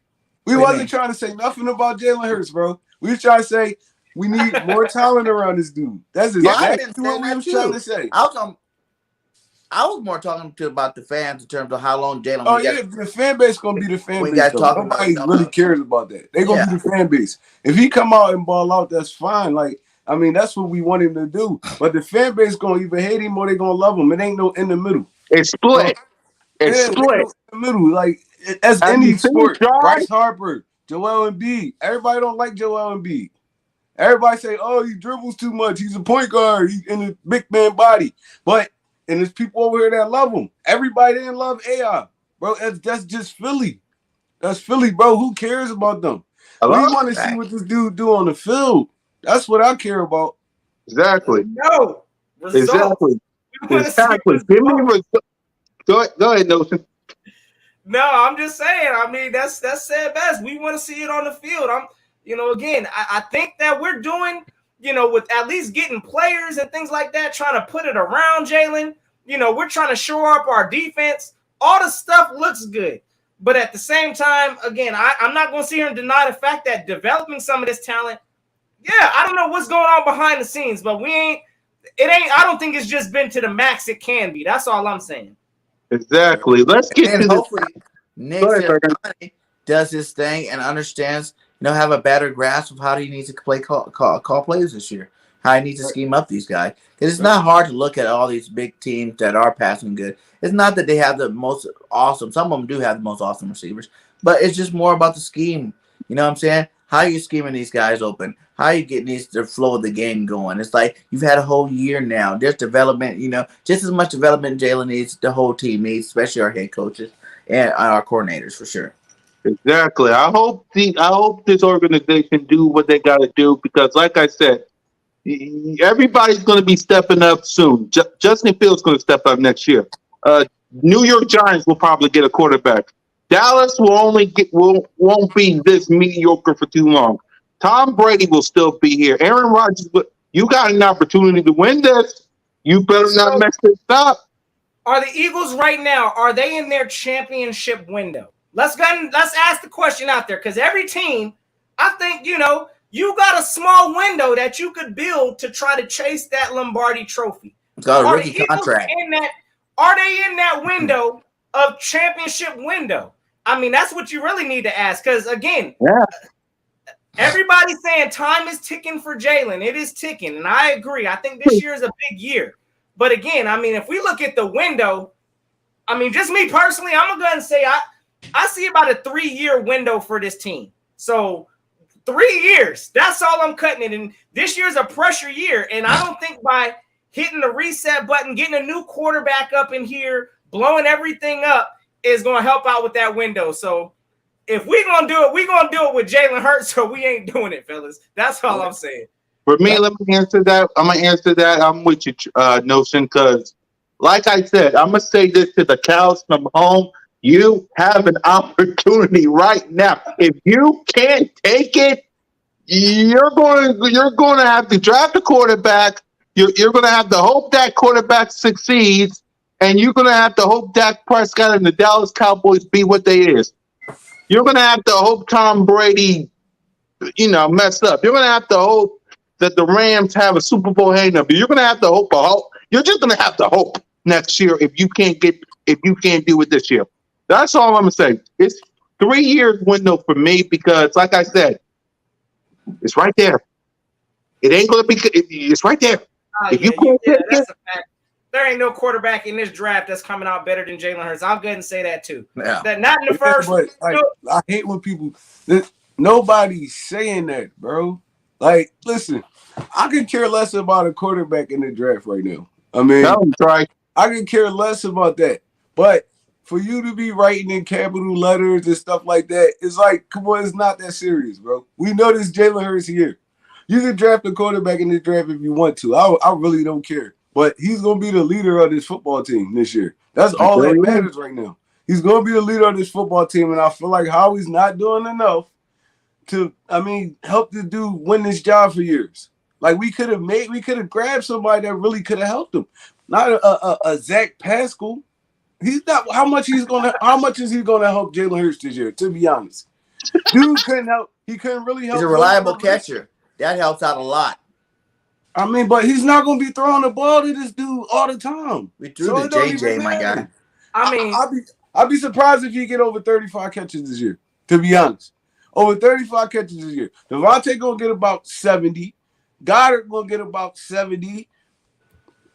We wasn't trying to say nothing about Jalen Hurts, bro. We was trying to say we need more talent around this dude. That's exactly what we was trying to say. I was more talking about the fans in terms of how long Jalen. Oh yeah, the fan base gonna be the fan base. Nobody really cares about that. They gonna be the fan base. If he come out and ball out, that's fine. Like, I mean, that's what we want him to do. But the fan base gonna either hate him or they gonna love him. It ain't no in the middle. It's split. It's split. No in the middle. Like, as any sport. Bryce Harper, Joel Embiid. Everybody don't like Joel Embiid. Everybody say, oh, he dribbles too much. He's a point guard. He's in a big man body. And there's people over here that love him. Everybody didn't love AI. Bro, that's just Philly. That's Philly, bro. Who cares about them? We want to see what this dude do on the field. That's what I care about. Exactly. No. Results. Exactly. Give me results. Go ahead, Notion. No, I'm just saying. I mean, that's said best. We want to see it on the field. Again, I think that we're doing, with at least getting players and things like that, trying to put it around Jalen. We're trying to shore up our defense. All the stuff looks good. But at the same time, again, I'm not going to sit here and deny the fact that developing some of this talent, I don't know what's going on behind the scenes, but I don't think it's just been to the max it can be. That's all I'm saying. Exactly. Let's get to hopefully Nick does his thing and understands, have a better grasp of how he needs to call plays this year, how he needs to scheme up these guys. Because it's not hard to look at all these big teams that are passing good. It's not that they have the most awesome. Some of them do have the most awesome receivers, but it's just more about the scheme. You know what I'm saying? How are you scheming these guys open? How are you getting the flow of the game going? It's like you've had a whole year now. There's development, just as much development Jalen needs, the whole team needs, especially our head coaches and our coordinators for sure. Exactly. I hope this organization do what they got to do because, like I said, everybody's going to be stepping up soon. Justin Fields going to step up next year. New York Giants will probably get a quarterback. Dallas won't be this mediocre for too long. Tom Brady will still be here. Aaron Rodgers, you got an opportunity to win this. You better not mess this up. Are the Eagles right now? Are they in their championship window? Let's ask the question out there because every team, I think, you got a small window that you could build to try to chase that Lombardi trophy. It's got a rookie contract. Are they in that window of championship window? I mean, that's what you really need to ask because, again, everybody's saying time is ticking for Jalen. It is ticking, and I agree. I think this year is a big year. But, again, I mean, if we look at the window, I mean, just me personally, I'm going to go ahead and say I see about a 3-year window for this team. So 3 years, that's all I'm cutting it. And this year's a pressure year. And I don't think by hitting the reset button, getting a new quarterback up in here, blowing everything up is going to help out with that window. So if we're going to do it, we're going to do it with Jalen Hurts, so we ain't doing it, fellas. That's all I'm saying. For me, let me answer that. I'm going to answer that. I'm with you, Notion, because like I said, I'm going to say this to the cows come home. You have an opportunity right now. If you can't take it, you're going to have to draft a quarterback. You're going to have to hope that quarterback succeeds, and you're going to have to hope Dak Prescott and the Dallas Cowboys be what they is. You're going to have to hope Tom Brady, mess up. You're going to have to hope that the Rams have a Super Bowl hang-up. You're going to have to hope. You're just going to have to hope next year if you can't do it this year. That's all I'm going to say. It's 3 years window for me because, like I said, it's right there. It ain't going to be. It's right there. If you can't that's a fact. There ain't no quarterback in this draft that's coming out better than Jalen Hurts. I'll go ahead and say that too. Yeah. That not in the first. But, I hate when people. Nobody's saying that, bro. Like, listen, I could care less about a quarterback in the draft right now. I mean, I could care less about that. But for you to be writing in capital letters and stuff like that, it's like, come on, it's not that serious, bro. We know this Jalen Hurts here. You can draft a quarterback in the draft if you want to. I really don't care. but he's gonna be the leader of this football team this year. That's all that matters right now. He's gonna be the leader of this football team, and I feel like Howie's not doing enough to, help the dude win this job for years. Like we could have grabbed somebody that really could have helped him. Not a Zack Pasqual. He's not. How much is he gonna help Jalen Hurts this year? To be honest, dude couldn't help. He couldn't really help. He's a reliable catcher. That helps out a lot. But he's not gonna be throwing the ball to this dude all the time. We threw to JJ, my guy. I'd be surprised if he get over 35 catches this year. To be honest, over 35 catches this year. Devontae gonna get about 70. Goddard gonna get about 70.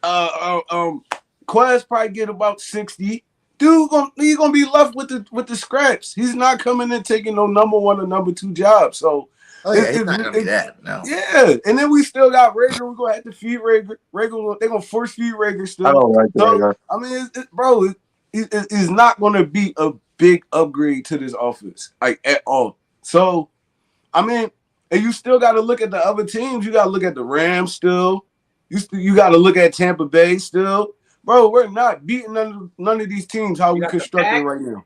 Quez probably get about 60. Dude, he's gonna be left with the scraps. He's not coming in taking no number 1 or number 2 job. So, he's not gonna be that. No. Yeah, and then we still got Rager. We're gonna have to feed Rager. They're gonna force feed Rager still. I don't like that. So, it's not gonna be a big upgrade to this offense, like at all. So, and you still got to look at the other teams. You got to look at the Rams still. You got to look at Tampa Bay still. Bro, we're not beating none of these teams how we constructed right now.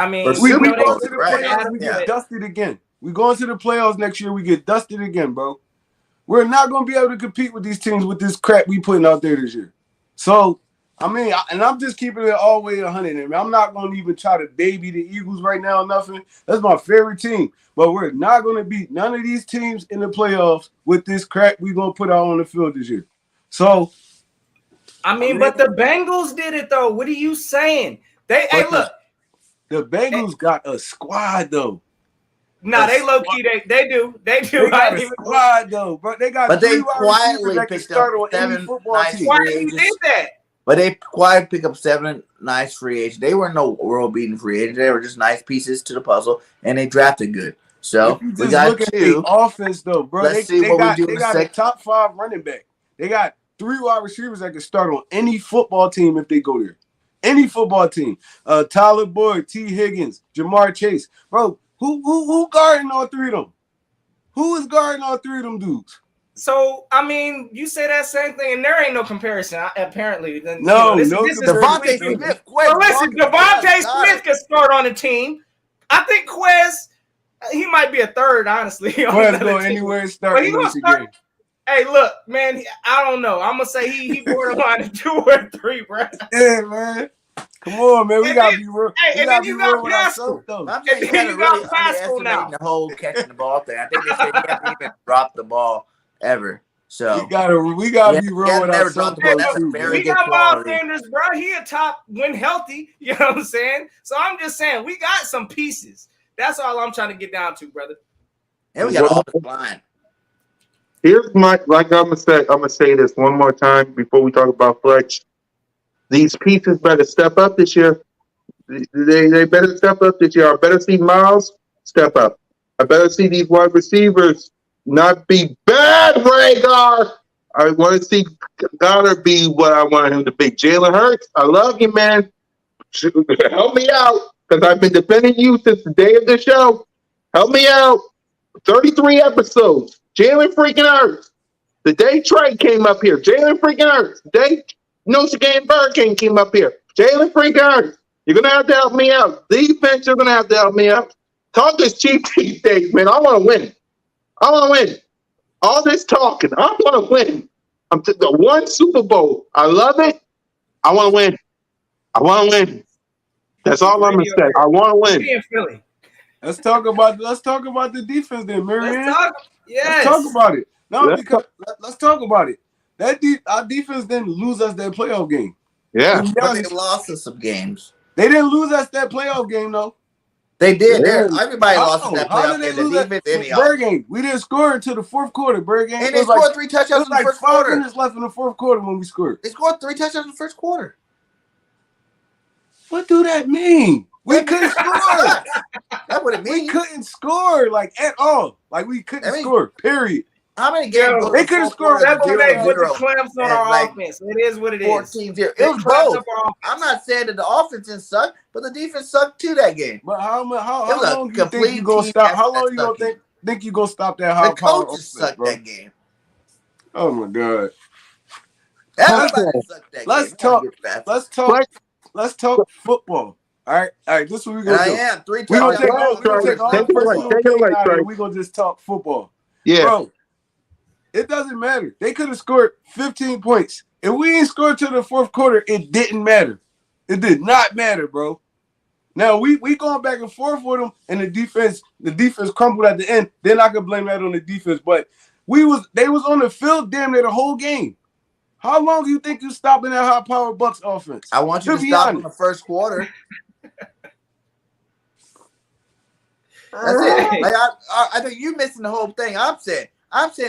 We go to the playoffs, we get dusted again. We go into the playoffs next year, we get dusted again, bro. We're not going to be able to compete with these teams with this crap we putting out there this year. So, and I'm just keeping it all the way 100. I'm not going to even try to baby the Eagles right now or nothing. That's my favorite team. But we're not going to beat none of these teams in the playoffs with this crap we're going to put out on the field this year. So, but the Bengals did it, though. What are you saying? Look. The Bengals got a squad, though. They low-key, they do. They do. They got a squad, though, bro. They quietly picked up 7 nice free agents. Did that? But they quietly picked up 7 nice free agents. They were no world-beating free agents. They were just nice pieces to the puzzle, and they drafted good. So we got look 2. At the offense, though, bro. Let's see what we do. They got a top 5 running back. They got 3 wide receivers that can start on any football team if they go there. Any football team. Tyler Boyd, T. Higgins, Jamar Chase. Bro, who guarding all 3 of them? Who is guarding all 3 of them dudes? So, you say that same thing, and there ain't no comparison, apparently. No, this Devontae Smith. Devontae Smith can start on the team. I think Quez, he might be a third, honestly. Quez go anywhere and start in this game. Hey, look, man, I don't know. I'm going to say he borderline 2 or 3, bro. Yeah, man. Come on, man. We got to be real. And then you got Pascal. I'm saying you got to really underestimate the whole catching the ball thing. I think they said you haven't even dropped the ball ever. So we gotta be real with ourselves. We got Miles Sanders, bro. He a top when healthy. You know what I'm saying? So I'm just saying we got some pieces. That's all I'm trying to get down to, brother. And we got all the line. Here's I'm gonna say this one more time before we talk about Fletch. These pieces better step up this year. They better step up this year. I better see Miles step up. I better see these wide receivers not be bad, Rhaegar. I want to see Goddard be what I want him to be. Jalen Hurts, I love you, man. Help me out, because I've been defending you since the day of the show. Help me out. 33 episodes. Jalen freaking Hurts. The day Trey came up here. Jalen freaking Hurts. The day Nostradamus Hurricane came up here. Jalen freaking Hurts. You're going to have to help me out. Defense, you're going to have to help me out. Talk is cheap these days, man. I want to win. All this talking, I want to win. I'm the 1 Super Bowl. I love it. I want to win. That's all I'm gonna say. I want to win. Let's talk about the defense then, Marianne. Yes. Let's talk about it. Let's talk about it. Our defense didn't lose us that playoff game. Yeah, but they lost us some games. They didn't lose us that playoff game though. They did. Yeah. Everybody lost that playoff game. The defense Bird game. We didn't score until the 4th quarter. Bird game. And they scored 3 touchdowns in the first quarter. 5 minutes left in the 4th quarter when we scored. They scored 3 touchdowns in the first quarter. What do that mean? We couldn't score. That's what it means. We couldn't score at all. We couldn't score. Period. How many games? They couldn't score. That's what they put the clamps on our offense. It is what it is. 14-0. It was both. I'm not saying that the offense didn't suck, but the defense sucked too that game. But how long do you think you gonna stop? How long you gonna think you gonna stop that high power? The coaches sucked that game. Oh my God. Everybody sucked that Let's game. talk. Fletch- Let's talk football. All right. This is what we're And gonna I do. am 3 We're gonna touchdowns. take all Take it away, personal take it away, opinion out of Trey. it. We're gonna just talk football. Yeah. Bro, it doesn't matter. They could have scored 15 points. If we ain't scored to the fourth quarter, it didn't matter. It did not matter, bro. Now we going back and forth with them, and the defense crumbled at the end. Then I could blame that on the defense. But they was on the field damn near the whole game. How long do you think you stopping that high-powered Bucks offense? I want you to stop in the first quarter. That's it. Like I think you're missing the whole thing. I'm saying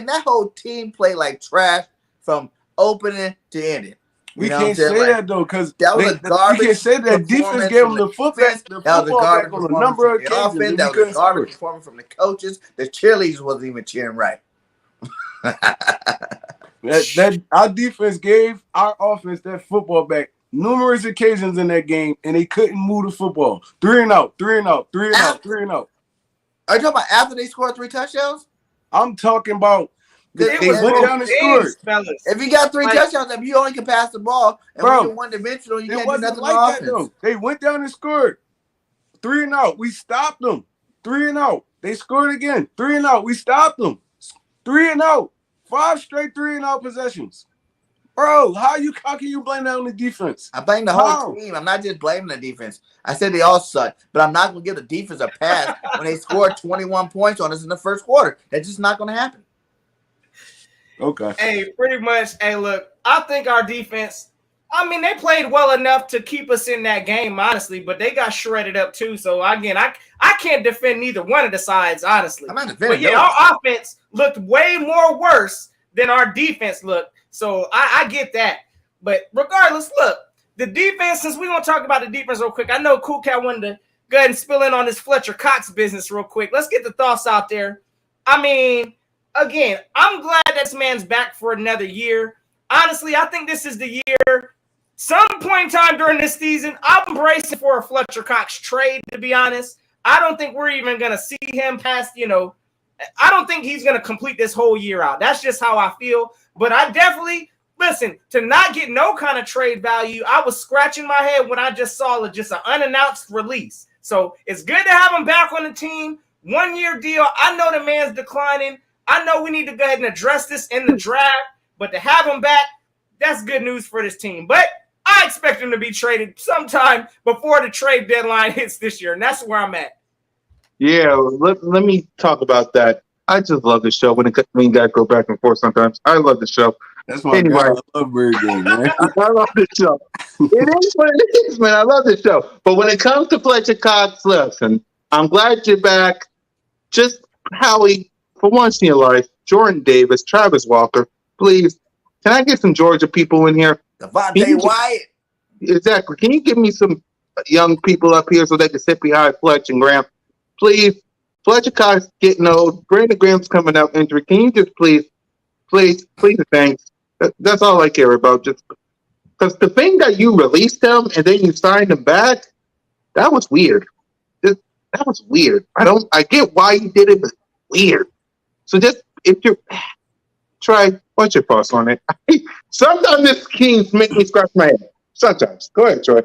that whole team played like trash from opening to ending. We can't say that though, because that was a garbage. We can't say that defense gave them the football back on a number of occasions. That was a garbage performance from the coaches. The cheerleaders wasn't even cheering right. that our defense gave our offense that football back numerous occasions in that game, and they couldn't move the football. 3 and out. Are you talking about after they scored 3 touchdowns? I'm talking about they went down and scored. If you got 3 touchdowns, if you only can pass the ball and when you're one-dimensional, you can't do nothing like on that, offense. though. They went down and scored. 3 and out. We stopped them. 3 and out. They scored again. 3 and out. We stopped them. 3 and out. 5 straight 3 and out possessions. Bro, how can you blame that on the defense? I blame the whole team. I'm not just blaming the defense. I said they all suck, but I'm not going to give the defense a pass when they scored 21 points on us in the first quarter. That's just not going to happen. Okay. Hey, pretty much. Hey, look, I think our defense, I mean, they played well enough to keep us in that game, honestly, but they got shredded up too. So, again, I can't defend neither one of the sides, honestly. I'm not defending. But, yeah, our offense looked way more worse than our defense looked. So, I get that. But regardless, look, the defense, since we're going to talk about the defense real quick, I know Cool Cat wanted to go ahead and spill in on this Fletcher Cox business real quick. Let's get the thoughts out there. I mean, again, I'm glad this man's back for another year. Honestly, I think this is the year. Some point in time during this season, I'm bracing for a Fletcher Cox trade, to be honest. I don't think we're even going to see him past, I don't think he's going to complete this whole year out. That's just how I feel. But I definitely, listen, to not get no kind of trade value, I was scratching my head when I just saw just an unannounced release. So it's good to have him back on the team. 1-year deal. I know the man's declining. I know we need to go ahead and address this in the draft, but to have him back, that's good news for this team. But I expect him to be traded sometime before the trade deadline hits this year, and that's where I'm at. Yeah, let me talk about that. I just love the show when you guys go back and forth sometimes. I love the show. That's my guy. I love Bird Game, man. I love the show. It is what it is, man. I love the show. But when it comes to Fletcher Cox, listen, I'm glad you're back. Just Howie, for once in your life, Jordan Davis, Travis Walker, please, can I get some Georgia people in here? Devontae Wyatt. Exactly. Can you give me some young people up here so they can sit behind Fletch and Graham? Please. Fletcher Cox getting old. Brandon Graham's coming out injury. Can you just please, thanks. That's all I care about. Just because the thing that you released him and then you signed him back, that was weird. That was weird. I get why you did it, but weird. So just if you try, what's your thoughts on it? Sometimes this schemes make me scratch my head. Sometimes. Go ahead, Troy.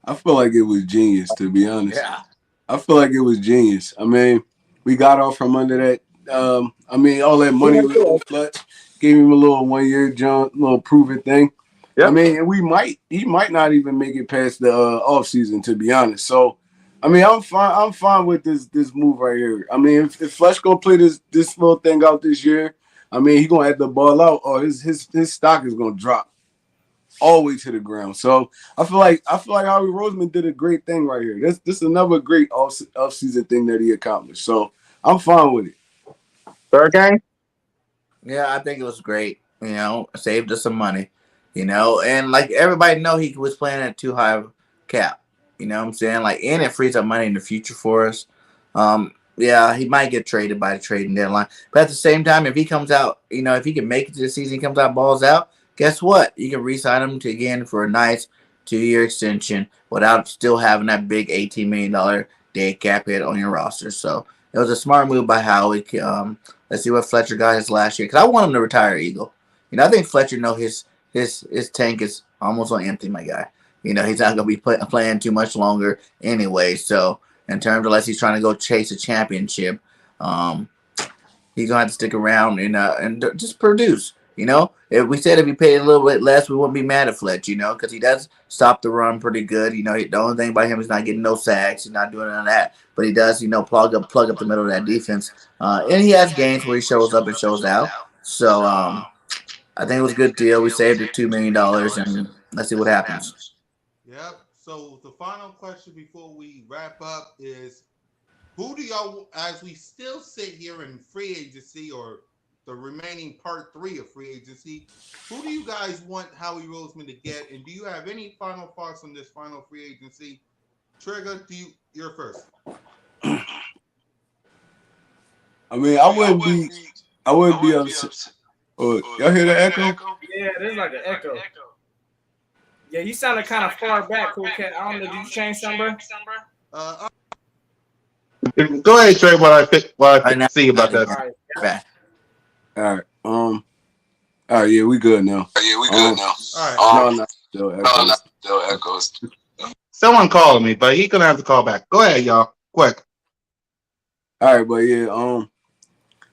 I feel like it was genius, to be honest. Yeah. I feel like it was genius. I mean, we got off from under that. All that money was on Fletch. Gave him a little 1-year jump, little prove-it thing. Yep. I mean, and he might not even make it past the off season, to be honest. So, I mean, I'm fine with this move right here. I mean, if Fletch gonna play this little thing out this year, I mean, he gonna have to ball out, or his stock is gonna drop all the way to the ground. So I feel like Howie Roseman did a great thing right here. This is another great off-season thing that he accomplished. So I'm fine with it. Third game? Yeah, I think it was great. Saved us some money. And like everybody know, he was playing at too high of cap. You know what I'm saying? Like, and it frees up money in the future for us. Yeah, he might get traded by the trading deadline. But at the same time, if he comes out, if he can make it to the season, he comes out, balls out, guess what? You can re-sign him again for a nice 2-year extension without still having that big $18 million dead cap hit on your roster. So it was a smart move by Howie. Let's see what Fletcher got his last year. Because I want him to retire Eagle. I think Fletcher know his his tank is almost on empty, my guy. You know, he's not going to be playing too much longer anyway. So in terms, unless he's trying to go chase a championship, um, he's gonna have to stick around and just produce. You know, if he paid a little bit less, we wouldn't be mad at Fletch. You know, because he does stop the run pretty good. You know, the only thing about him is not getting no sacks. He's not doing none of that, but he does, plug up the middle of that defense. And he has games where he shows up and shows out. So I think it was a good deal. We saved it $2 million, and let's see what happens. Yep. So the final question before we wrap up is, who do y'all, as we still sit here in free agency or the remaining part 3 of free agency, who do you guys want Howie Roseman to get? And do you have any final thoughts on this final free agency? Trigger, you're first. I mean, I wouldn't be upset. Oh, y'all hear the echo? Yeah, there's like an echo. Yeah, you sounded kind of far back, Cool Cat. I don't know. Did you change something, bro? Go ahead, Trey. What I see about that. All right. All right. Yeah, we good now. All right. No, still echoes. Someone calling me, but he's gonna have to call back. Go ahead, y'all. Quick. All right, but yeah,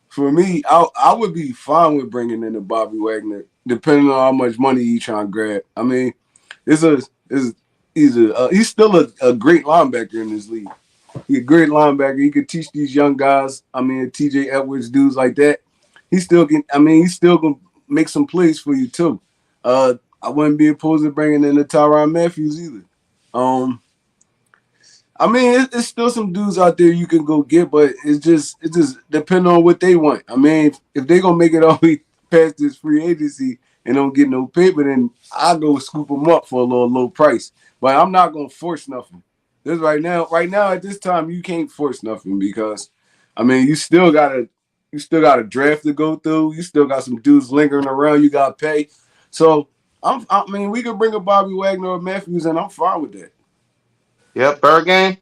for me, I would be fine with bringing in the Bobby Wagner, depending on how much money you trying to grab. I mean, he's still a great linebacker in this league. He's a great linebacker. He could teach these young guys. I mean, TJ Edwards, dudes like that. He's still gonna make some plays for you too. I wouldn't be opposed to bringing in the Tyrann Matthews either. I mean, it's still some dudes out there you can go get, but it just depends on what they want. I mean, if they gonna make it all the way past this free agency and don't get no paper, then I'll go scoop them up for a little low price. But I'm not gonna force nothing. This right now at this time, you can't force nothing because, I mean, you still got a draft to go through. You still got some dudes lingering around. You got to pay. So I mean, we could bring a Bobby Wagner or Matthews, and I'm fine with that. Yep, Bergame.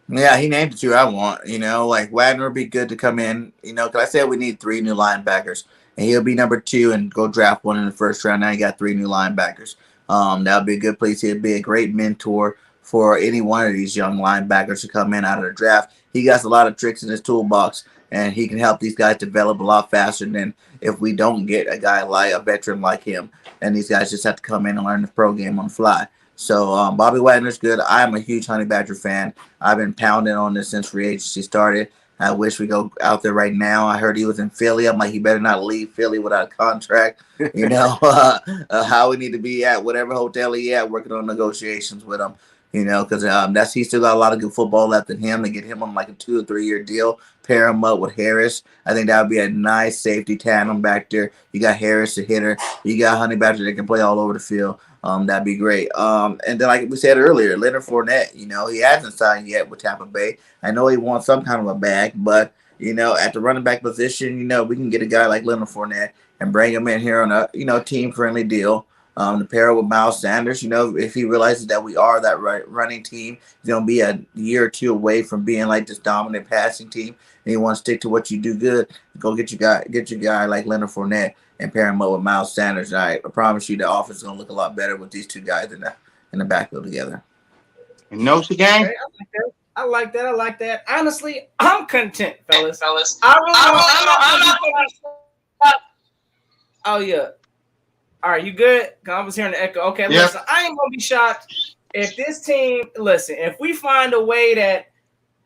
Yeah, he named the 2 I want. Like Wagner would be good to come in. Because I said we need 3 new linebackers, and he'll be number 2 and go draft one in the first round. Now you got 3 new linebackers. That would be a good place. He'd be a great mentor for any one of these young linebackers to come in out of the draft. He got a lot of tricks in his toolbox, and he can help these guys develop a lot faster than if we don't get a veteran like him. And these guys just have to come in and learn the pro game on the fly. So Bobby Wagner's good. I'm a huge Honey Badger fan. I've been pounding on this since free agency started. I wish we go out there right now. I heard he was in Philly. I'm like, he better not leave Philly without a contract. How we need to be at whatever hotel he at, working on negotiations with him. Because he's still got a lot of good football left in him. To get him on like a 2 or 3 year deal, pair him up with Harris. I think that would be a nice safety tandem back there. You got Harris, the hitter. You got Honey Badger that can play all over the field. That'd be great. And then, like we said earlier, Leonard Fournette, he hasn't signed yet with Tampa Bay. I know he wants some kind of a bag, but, at the running back position, we can get a guy like Leonard Fournette and bring him in here on a, team-friendly deal. To pair with Miles Sanders, if he realizes that we are that running team, he's going to be a year or 2 away from being like this dominant passing team, and you want to stick to what you do good, go get your guy like Leonard Fournette and pair him up with Miles Sanders. All right, I promise you the offense is going to look a lot better with these 2 guys in the backfield together. And Nosa gang? Okay, I like that. Honestly, I'm content, fellas. Oh, yeah. All right, you good? I was hearing the echo. Okay, yeah. Listen, I ain't going to be shocked if this team, if we find a way that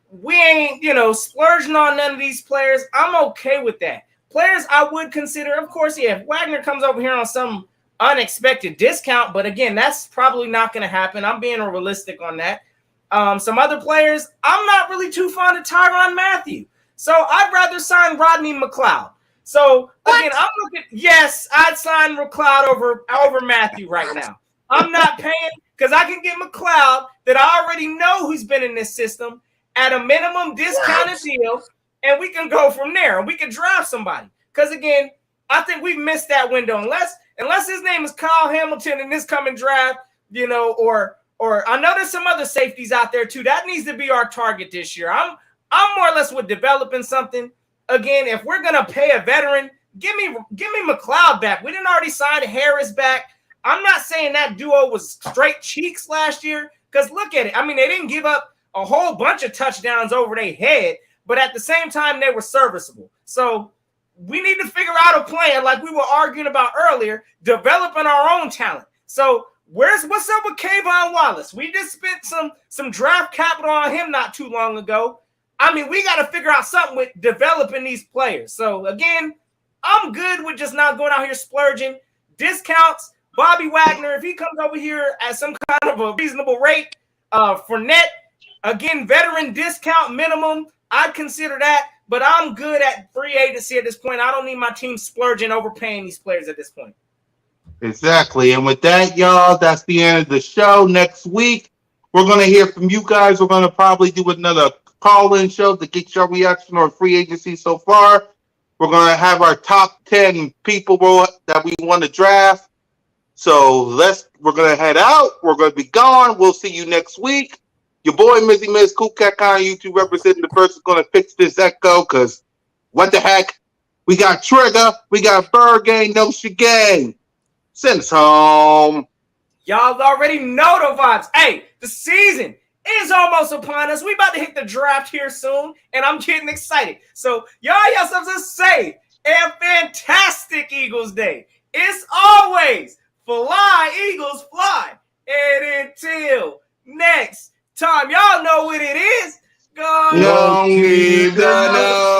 we ain't, splurging on none of these players, I'm okay with that. Players I would consider, of course, if Wagner comes over here on some unexpected discount, but again, that's probably not going to happen. I'm being realistic on that. Some other players, I'm not really too fond of Tyrann Mathieu. So I'd rather sign Rodney McLeod. So again, I'm looking. Yes, I'd sign McLeod over Mathieu right now. I'm not paying because I can get McLeod that I already know who's been in this system at a minimum discounted deal, and we can go from there. And we can draft somebody. Because again, I think we've missed that window. Unless his name is Kyle Hamilton in this coming draft, or I know there's some other safeties out there too. That needs to be our target this year. I'm more or less with developing something. Again, if we're going to pay a veteran give me McLeod back. We didn't already sign Harris back. I'm not saying that duo was straight cheeks last year, because look at it. I mean, they didn't give up a whole bunch of touchdowns over their head, but at the same time, they were serviceable. So we need to figure out a plan, like we were arguing about earlier, developing our own talent. So what's up with Kayvon Wallace? We just spent some draft capital on him not too long ago. I mean, we got to figure out something with developing these players. So again, I'm good with just not going out here splurging. Discounts, Bobby Wagner, if he comes over here at some kind of a reasonable rate, Fournette, again, veteran discount minimum, I'd consider that. But I'm good at free agency at this point. I don't need my team splurging, overpaying these players at this point. Exactly. And with that, y'all, that's the end of the show. Next week, we're going to hear from you guys. We're going to probably do another call-in show to get your reaction on free agency so far. We're going to have our top 10 people that we want to draft. So we're going to head out. We're going to be gone. We'll see you next week. Your boy, Mizzy Miz, Cool Cat Con, YouTube representing the person going to fix this echo, because what the heck? We got Trigger. We got Bird Gang, No Shigay. Send us home. Y'all already know the vibes. Hey, the season is almost upon us. We about to hit the draft here soon, and I'm getting excited. So y'all yourselves a safe and fantastic Eagles Day. It's always fly, Eagles, fly. And until next time, y'all know what it is. Go Don't need to know.